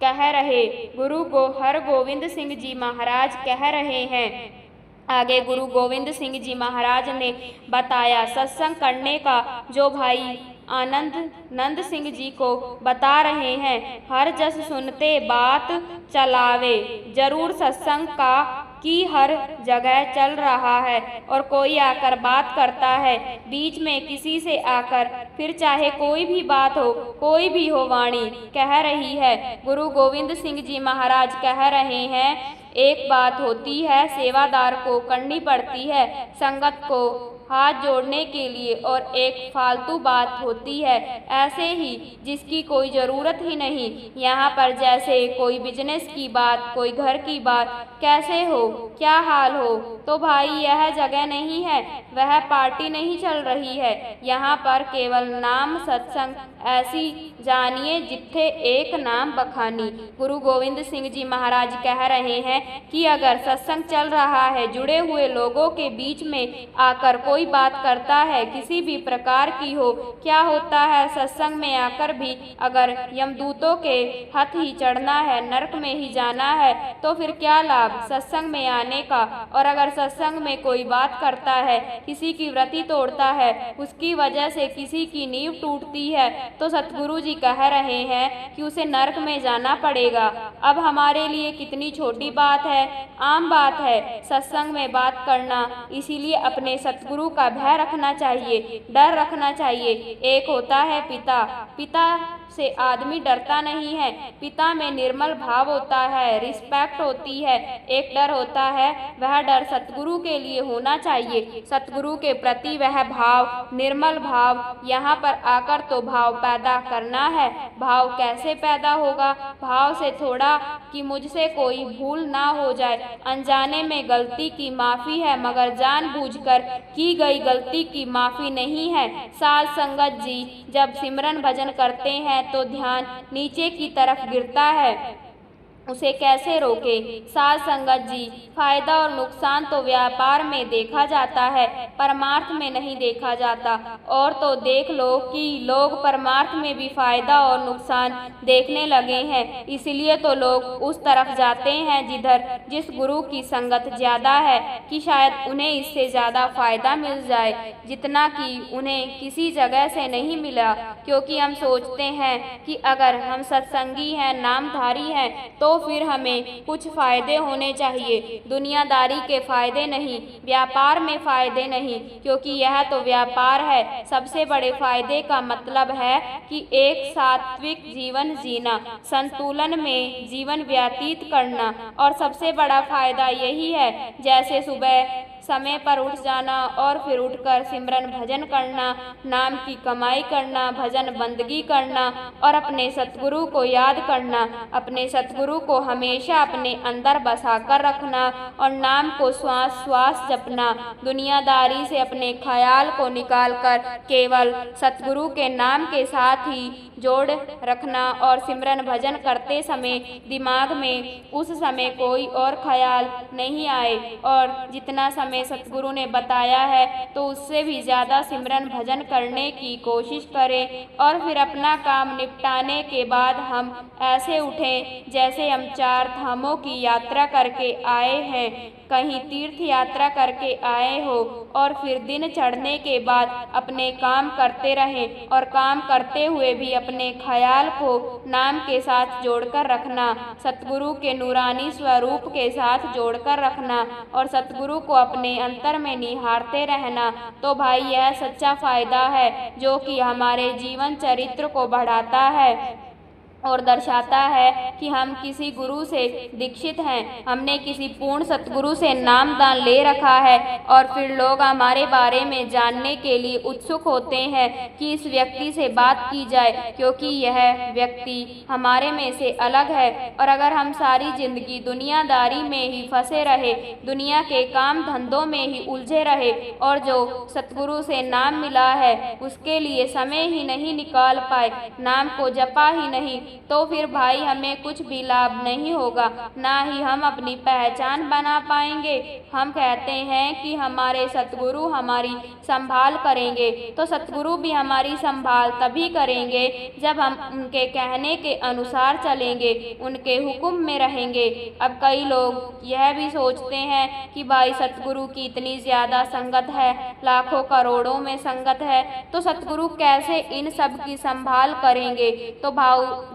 [SPEAKER 1] कह रहे गुरु हरगोविंद सिंह जी महाराज कह रहे हैं। आगे गुरु गोविंद सिंह जी महाराज ने बताया सत्संग करने का, जो भाई नंद सिंह जी को बता रहे हैं। हर जस सुनते बात चलावे, जरूर सत्संग का कि हर जगह चल रहा है और कोई आकर बात करता है बीच में किसी से आकर, फिर चाहे कोई भी बात हो, कोई भी हो, वाणी कह रही है। गुरु गोविंद सिंह जी महाराज कह रहे हैं, एक बात होती है सेवादार को करनी पड़ती है संगत को हाथ जोड़ने के लिए, और एक फालतू बात होती है ऐसे ही जिसकी कोई ज़रूरत ही नहीं। यहाँ पर जैसे कोई बिजनेस की बात, कोई घर की बात, कैसे हो, क्या हाल हो, तो भाई यह जगह नहीं है, वह पार्टी नहीं चल रही है। यहाँ पर केवल नाम सत्संग ऐसी जानिए जिथे एक नाम बखानी। गुरु गोविंद सिंह जी महाराज कह रहे हैं कि अगर सत्संग चल रहा है, जुड़े हुए लोगों के बीच में आकर कोई बात करता है किसी भी प्रकार की हो, क्या होता है सत्संग में आकर भी अगर यमदूतों के हाथ ही चढ़ना है, नरक में ही जाना है, तो फिर क्या लाभ सत्संग में आने का। और अगर सत्संग में कोई बात करता है, किसी की व्रति तोड़ता है, उसकी वजह से किसी की नींव टूटती है, तो सतगुरु जी कह रहे हैं कि उसे नरक में जाना पड़ेगा। अब हमारे लिए कितनी छोटी बात बात है, आम बात है सत्संग में बात करना। इसीलिए अपने सतगुरु का भय रखना चाहिए, डर रखना चाहिए। एक होता है पिता, पिता से आदमी डरता नहीं है, पिता में निर्मल भाव होता है, रिस्पेक्ट होती है। एक डर होता है, वह डर सतगुरु के लिए होना चाहिए, सतगुरु के प्रति वह भाव, निर्मल भाव। यहाँ पर आकर तो भाव पैदा करना है। भाव कैसे पैदा होगा? भाव से थोड़ा कि मुझसे कोई भूल ना हो जाए, अनजाने में गलती की माफ़ी है, मगर जानबूझकर की गई गलती की माफ़ी नहीं है। साध संगत जी जब सिमरन भजन करते हैं तो ध्यान नीचे की तरफ गिरता है, उसे कैसे रोके? साध संगत जी, फायदा और नुकसान तो व्यापार में देखा जाता है, परमार्थ में नहीं देखा जाता। और तो देख लो कि लोग परमार्थ में भी फायदा और नुकसान देखने लगे हैं। इसलिए तो लोग उस तरफ जाते हैं जिधर जिस गुरु की संगत ज़्यादा है, कि शायद उन्हें इससे ज़्यादा फायदा मिल जाए जितना कि उन्हें किसी जगह से नहीं मिला। क्योंकि हम सोचते हैं कि अगर हम सत्संगी हैं, नामधारी हैं, तो फिर हमें कुछ फ़ायदे होने चाहिए, दुनियादारी के फ़ायदे नहीं, व्यापार में फ़ायदे नहीं, क्योंकि यह तो व्यापार है। सबसे बड़े फ़ायदे का मतलब है कि एक सात्विक जीवन जीना, संतुलन में जीवन व्यतीत करना। और सबसे बड़ा फ़ायदा यही है, जैसे सुबह समय पर उठ जाना और फिर उठकर सिमरन भजन करना, नाम की कमाई करना, भजन बंदगी करना और अपने सतगुरु को याद करना, अपने सतगुरु को हमेशा अपने अंदर बसा कर रखना और नाम को श्वास श्वास जपना। दुनियादारी से अपने ख्याल को निकालकर केवल सतगुरु के नाम के साथ ही जोड़ रखना और सिमरन भजन करते समय दिमाग में उस समय कोई और ख्याल नहीं आए। और जितना समय सतगुरु ने बताया है तो उससे भी ज़्यादा सिमरन भजन करने की कोशिश करें। और फिर अपना काम निपटाने के बाद हम ऐसे उठें जैसे हम 4 धामों की यात्रा करके आए हैं, कहीं तीर्थ यात्रा करके आए हो। और फिर दिन चढ़ने के बाद अपने काम करते रहें और काम करते हुए भी अपने ख्याल को नाम के साथ जोड़कर रखना, सतगुरु के नूरानी स्वरूप के साथ जोड़कर रखना और सतगुरु को अपने अंतर में निहारते रहना। तो भाई यह सच्चा फ़ायदा है जो कि हमारे जीवन चरित्र को बढ़ाता है और दर्शाता है कि हम किसी गुरु से दीक्षित हैं, हमने किसी पूर्ण सतगुरु से नाम दान ले रखा है। और फिर लोग हमारे बारे में जानने के लिए उत्सुक होते हैं कि इस व्यक्ति से बात की जाए, क्योंकि यह व्यक्ति हमारे में से अलग है। और अगर हम सारी जिंदगी दुनियादारी में ही फंसे रहे, दुनिया के काम धंधों में ही उलझे रहे और जो सतगुरु से नाम मिला है उसके लिए समय ही नहीं निकाल पाए, नाम को जपा ही नहीं, तो फिर भाई हमें कुछ भी लाभ नहीं होगा, ना ही हम अपनी पहचान बना पाएंगे। हम कहते हैं कि हमारे सतगुरु हमारी संभाल करेंगे, तो सतगुरु भी हमारी संभाल तभी करेंगे जब हम उनके कहने के अनुसार चलेंगे, उनके हुक्म में रहेंगे। अब कई लोग यह भी सोचते हैं कि भाई सतगुरु की इतनी ज़्यादा संगत है, लाखों करोड़ों में संगत है, तो सतगुरु कैसे इन सब की संभाल करेंगे?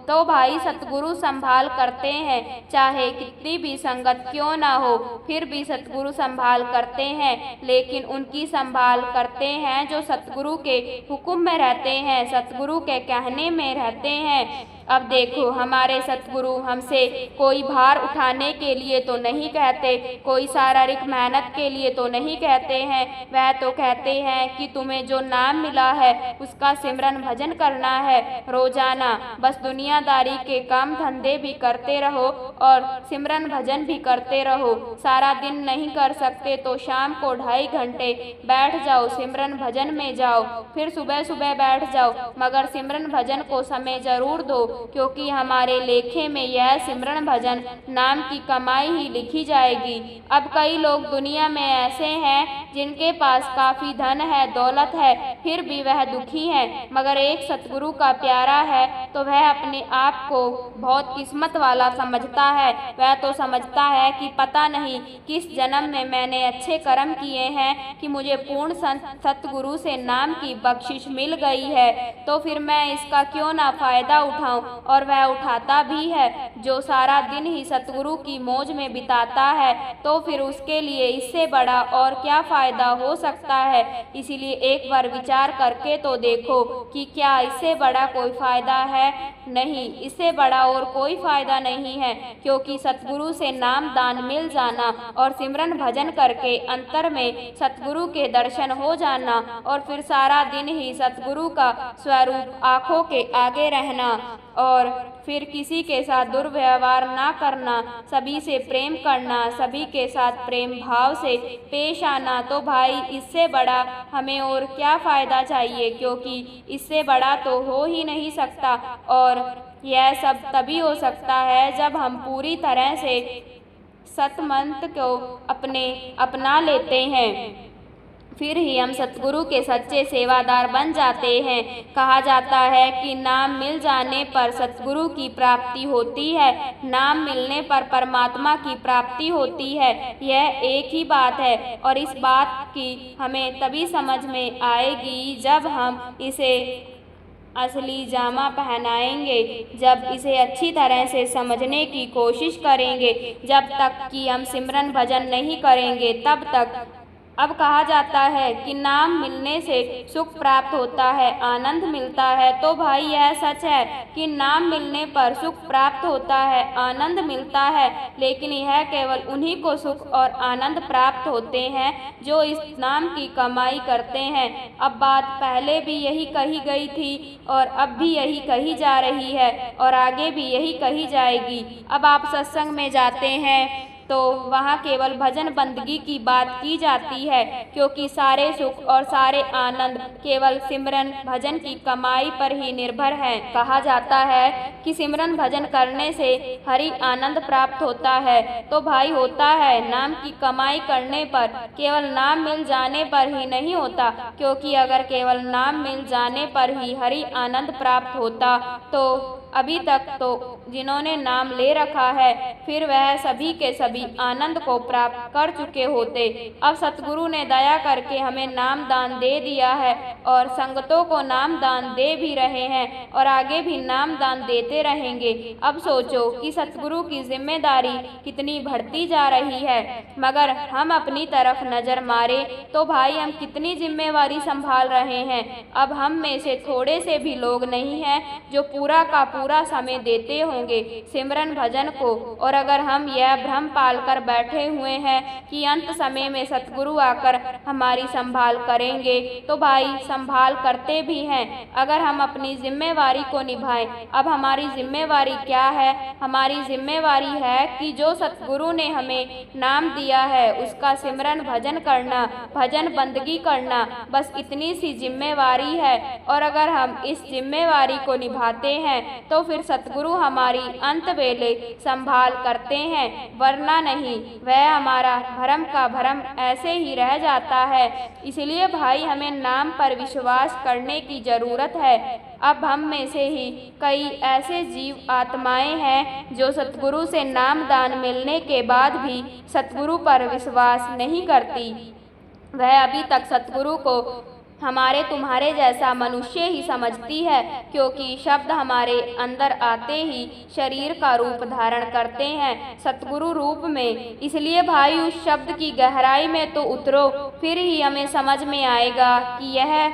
[SPEAKER 1] तो भाई सतगुरु संभाल करते हैं, चाहे कितनी भी संगत क्यों ना हो, फिर भी सतगुरु संभाल करते हैं। लेकिन उनकी संभाल करते हैं जो सतगुरु के हुक्म में रहते हैं, सतगुरु के कहने में रहते हैं। अब देखो, हमारे सतगुरु हमसे कोई भार उठाने के लिए तो नहीं कहते, कोई शारीरिक मेहनत के लिए तो नहीं कहते हैं। वह तो कहते हैं कि तुम्हें जो नाम मिला है उसका सिमरन भजन करना है रोजाना। बस दुनियादारी के काम धंधे भी करते रहो और सिमरन भजन भी करते रहो। सारा दिन नहीं कर सकते तो शाम को 2.5 घंटे बैठ जाओ, सिमरन भजन में जाओ, फिर सुबह सुबह बैठ जाओ, मगर सिमरन भजन को समय जरूर दो, क्योंकि हमारे लेखे में यह सिमरन भजन नाम की कमाई ही लिखी जाएगी। अब कई लोग दुनिया में ऐसे हैं जिनके पास काफ़ी धन है, दौलत है, फिर भी वह दुखी हैं, मगर एक सतगुरु का प्यारा है तो वह अपने आप को बहुत किस्मत वाला समझता है। वह तो समझता है कि पता नहीं किस जन्म में मैंने अच्छे कर्म किए हैं कि मुझे पूर्ण सतगुरु से नाम की बख्शिश मिल गई है, तो फिर मैं इसका क्यों ना फ़ायदा उठाऊं। और वह उठाता भी है। जो सारा दिन ही सतगुरु की मौज में बिताता है तो फिर उसके लिए इससे बड़ा और क्या फायदा हो सकता है। इसीलिए एक बार विचार करके तो देखो कि क्या इससे बड़ा कोई फायदा है। नहीं, इससे बड़ा और कोई फायदा नहीं है, क्योंकि सतगुरु से नाम दान मिल जाना और सिमरन भजन करके अंतर में सतगुरु के दर्शन हो जाना और फिर सारा दिन ही सतगुरु का स्वरूप आंखों के आगे रहना और फिर किसी के साथ दुर्व्यवहार ना करना, सभी से प्रेम करना, सभी के साथ प्रेम भाव से पेश आना, तो भाई इससे बड़ा हमें और क्या फ़ायदा चाहिए, क्योंकि इससे बड़ा तो हो ही नहीं सकता। और यह सब तभी हो सकता है जब हम पूरी तरह से सतमंत्र को अपना लेते हैं, फिर ही हम सतगुरु के सच्चे सेवादार बन जाते हैं। कहा जाता है कि नाम मिल जाने पर सतगुरु की प्राप्ति होती है, नाम मिलने पर परमात्मा की प्राप्ति होती है। यह एक ही बात है और इस बात की हमें तभी समझ में आएगी जब हम इसे असली जामा पहनाएंगे, जब इसे अच्छी तरह से समझने की कोशिश करेंगे। जब तक कि हम सिमरन भजन नहीं करेंगे तब तक। अब कहा जाता है कि नाम मिलने से सुख प्राप्त होता है, आनंद मिलता है, तो भाई यह सच है कि नाम मिलने पर सुख प्राप्त होता है, आनंद मिलता है, लेकिन यह केवल उन्हीं को सुख और आनंद प्राप्त होते हैं जो इस नाम की कमाई करते हैं। अब बात पहले भी यही कही गई थी और अब भी यही कही जा रही है और आगे भी यही कही जाएगी। अब आप सत्संग में जाते हैं तो वहाँ केवल भजन बंदगी की बात की जाती है, क्योंकि सारे सुख और सारे आनंद केवल सिमरन भजन की कमाई पर ही निर्भर है। कहा जाता है कि सिमरन भजन करने से हरि आनंद प्राप्त होता है, तो भाई होता है नाम की कमाई करने पर, केवल नाम मिल जाने पर ही नहीं होता, क्योंकि अगर केवल नाम मिल जाने पर ही हरि आनंद प्राप्त होता तो अभी तक तो जिन्होंने नाम ले रखा है फिर वह सभी के सभी आनंद को प्राप्त कर चुके होते। अब सतगुरु ने दया करके हमें नाम दान दे दिया है और संगतों को नाम दान दे भी रहे हैं और आगे भी नाम दान देते रहेंगे। अब सोचो कि सतगुरु की जिम्मेदारी कितनी बढ़ती जा रही है, मगर हम अपनी तरफ नजर मारे तो भाई हम कितनी जिम्मेवारी संभाल रहे हैं। अब हम में से थोड़े से भी लोग नहीं हैं जो पूरा का पूरा समय देते होंगे सिमरन भजन को, और अगर हम यह भ्रम पाल कर बैठे हुए हैं कि अंत समय में सतगुरु आकर हमारी संभाल करेंगे, तो भाई संभाल करते भी हैं अगर हम अपनी जिम्मेवारी को निभाएं। अब हमारी जिम्मेवारी क्या है? हमारी जिम्मेवारी है कि जो सतगुरु ने हमें नाम दिया है उसका सिमरन भजन करना, भजन बंदगी करना, बस इतनी सी जिम्मेवारी है। और अगर हम इस जिम्मेवारी को निभाते हैं तो फिर सतगुरु हमारी अंत वेले संभाल करते हैं, वरना नहीं, वह हमारा भरम का भरम ऐसे ही रह जाता है। इसलिए भाई हमें नाम पर विश्वास करने की जरूरत है। अब हम में से ही कई ऐसे जीव आत्माएं हैं जो सतगुरु से नाम दान मिलने के बाद भी सतगुरु पर विश्वास नहीं करती। वह अभी तक सतगुरु को हमारे तुम्हारे जैसा मनुष्य ही समझती है, क्योंकि शब्द हमारे अंदर आते ही शरीर का रूप धारण करते हैं सतगुरु रूप में। इसलिए भाई उस शब्द की गहराई में तो उतरो, फिर ही हमें समझ में आएगा कि यह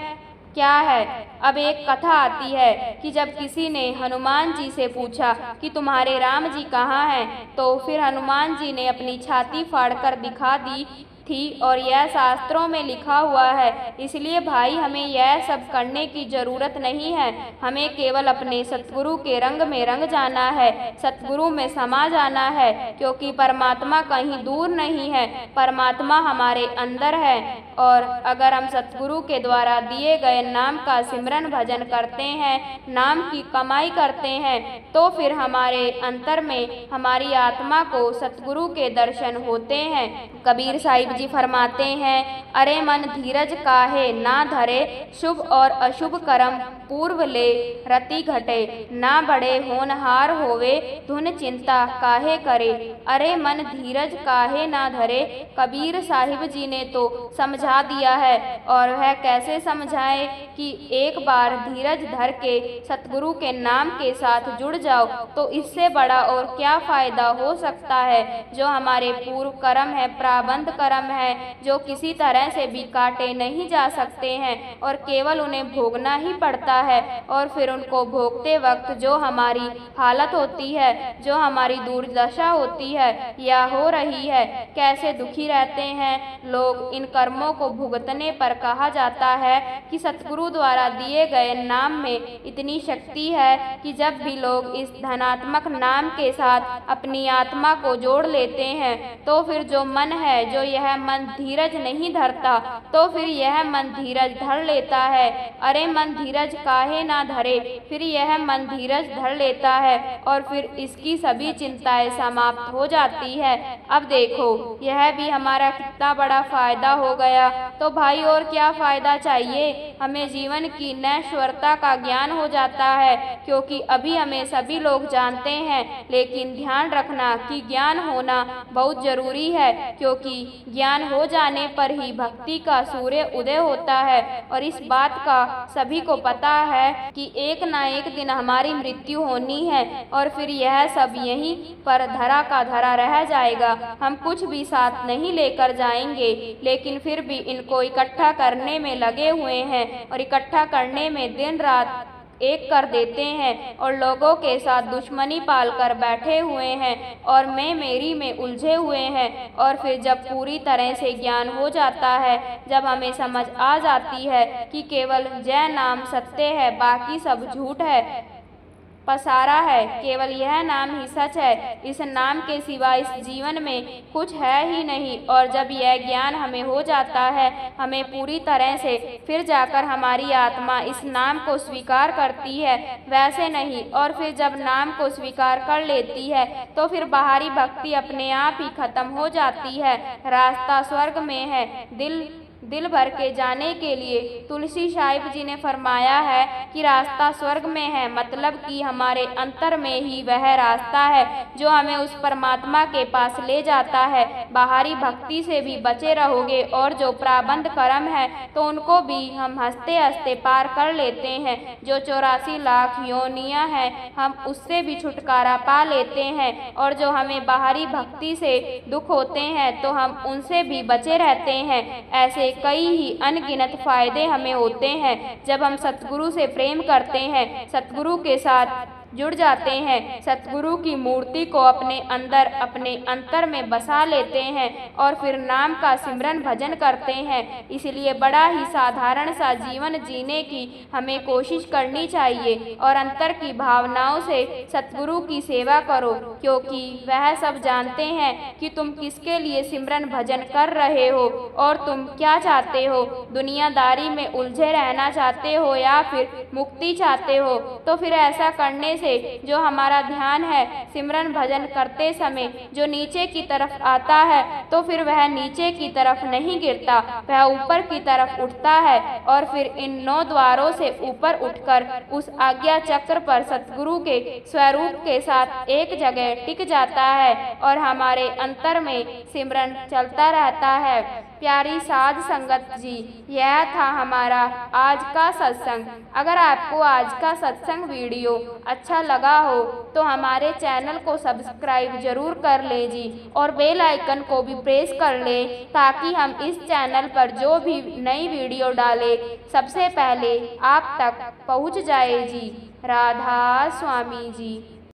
[SPEAKER 1] क्या है। अब एक कथा आती है कि जब किसी ने हनुमान जी से पूछा कि तुम्हारे राम जी कहाँ हैं, तो फिर हनुमान जी ने अपनी छाती फाड़कर दिखा दी थी और यह शास्त्रों में लिखा हुआ है। इसलिए भाई हमें यह सब करने की जरूरत नहीं है, हमें केवल अपने सतगुरु के रंग में रंग जाना है, सतगुरु में समा जाना है, क्योंकि परमात्मा कहीं दूर नहीं है, परमात्मा हमारे अंदर है। और अगर हम सतगुरु के द्वारा दिए गए नाम का सिमरन भजन करते हैं, नाम की कमाई करते हैं, तो फिर हमारे अंतर में हमारी आत्मा को सतगुरु के दर्शन होते हैं। कबीर साहिब जी फरमाते हैं, अरे मन धीरज काहे ना धरे, शुभ और अशुभ कर्म पूर्व ले रति घटे, ना बड़े होनहार होवे धुन चिंता काहे करे। अरे मन धीरज काहे ना धरे, कबीर साहिब जी ने तो समझा
[SPEAKER 2] समझा दिया है। और वह कैसे समझाए कि एक बार धीरज धर के सतगुरु के नाम के साथ जुड़ जाओ तो इससे बड़ा और क्या फायदा हो सकता है। जो हमारे पूर्व कर्म है, प्रारब्ध कर्म है, जो किसी तरह से भी काटे नहीं जा सकते हैं और केवल उन्हें भोगना ही पड़ता है। और फिर उनको भोगते वक्त जो हमारी हालत होती है, जो हमारी दुर्दशा होती है या हो रही है, कैसे दुखी रहते हैं लोग। इन कर्मों को भुगतने पर कहा जाता है कि सतगुरु द्वारा दिए गए नाम में इतनी शक्ति है कि जब भी लोग इस धनात्मक नाम के साथ अपनी आत्मा को जोड़ लेते हैं तो फिर जो मन है, जो यह मन धीरज नहीं धरता, तो फिर यह मन धीरज धर लेता है। अरे मन धीरज काहे ना धरे, फिर यह मन धीरज धर लेता है और फिर इसकी सभी चिंताएं समाप्त हो जाती है। अब देखो यह भी हमारा कितना बड़ा फायदा हो गया। तो भाई और क्या फायदा चाहिए। हमें जीवन की नश्वरता का ज्ञान हो जाता है, क्योंकि अभी हमें सभी लोग जानते हैं, लेकिन ध्यान रखना कि ज्ञान होना बहुत जरूरी है, क्योंकि ज्ञान हो जाने पर ही भक्ति का सूर्य उदय होता है। और इस बात का सभी को पता है कि एक ना एक दिन हमारी मृत्यु होनी है और फिर यह सब यहीं पर धरा का धरा रह जाएगा। हम कुछ भी साथ नहीं लेकर जाएंगे, लेकिन फिर भी इनको इकट्ठा करने में लगे हुए हैं और इकट्ठा करने में दिन रात एक कर देते हैं और लोगों के साथ दुश्मनी पाल कर बैठे हुए हैं और मैं मेरी में उलझे हुए हैं। और फिर जब पूरी तरह से ज्ञान हो जाता है, जब हमें समझ आ जाती है कि केवल जय नाम सत्य है, बाकी सब झूठ है, पसारा है, केवल यह नाम ही सच है, इस नाम के सिवा इस जीवन में कुछ है ही नहीं। और जब यह ज्ञान हमें हो जाता है, हमें पूरी तरह से फिर जाकर हमारी आत्मा इस नाम को स्वीकार करती है, वैसे नहीं। और फिर जब नाम को स्वीकार कर लेती है तो फिर बाहरी भक्ति अपने आप ही खत्म हो जाती है। रास्ता स्वर्ग में है, दिल भर के जाने के लिए तुलसी साहिब जी ने फरमाया है कि रास्ता स्वर्ग में है, मतलब कि हमारे अंतर में ही वह रास्ता है जो हमें उस परमात्मा के पास ले जाता है। बाहरी भक्ति से भी बचे रहोगे और जो प्रारब्ध कर्म है तो उनको भी हम हंसते हंसते पार कर लेते हैं। जो 84 लाख योनियां हैं हम उससे भी छुटकारा पा लेते हैं और जो हमें बाहरी भक्ति से दुख होते हैं तो हम उनसे भी बचे रहते हैं। ऐसे कई ही अनगिनत फायदे हमें होते हैं जब हम सतगुरु से प्रेम करते हैं, सतगुरु के साथ जुड़ जाते हैं, सतगुरु की मूर्ति को अपने अंतर में बसा लेते हैं और फिर नाम का सिमरन भजन करते हैं। इसलिए बड़ा ही साधारण सा जीवन जीने की हमें कोशिश करनी चाहिए और अंतर की भावनाओं से सतगुरु की सेवा करो, क्योंकि वह सब जानते हैं कि तुम किसके लिए सिमरन भजन कर रहे हो और तुम क्या चाहते हो। दुनियादारी में उलझे रहना चाहते हो या फिर मुक्ति चाहते हो, तो फिर ऐसा करने से जो हमारा ध्यान है सिमरन भजन करते समय जो नीचे की तरफ आता है तो फिर वह नीचे की तरफ नहीं गिरता, वह ऊपर की तरफ उठता है और फिर इन 9 द्वारों से ऊपर उठकर उस आज्ञा चक्र पर सतगुरु के स्वरूप के साथ एक जगह टिक जाता है और हमारे अंतर में सिमरन चलता रहता है। प्यारी साध संगत जी, यह था हमारा आज का सत्संग। अगर आपको आज का सत्संग वीडियो अच्छा लगा हो तो हमारे चैनल को सब्सक्राइब जरूर कर लें जी और बेल आइकन को भी प्रेस कर लें, ताकि हम इस चैनल पर जो भी नई वीडियो डालें सबसे पहले आप तक पहुंच जाए जी। राधा स्वामी जी।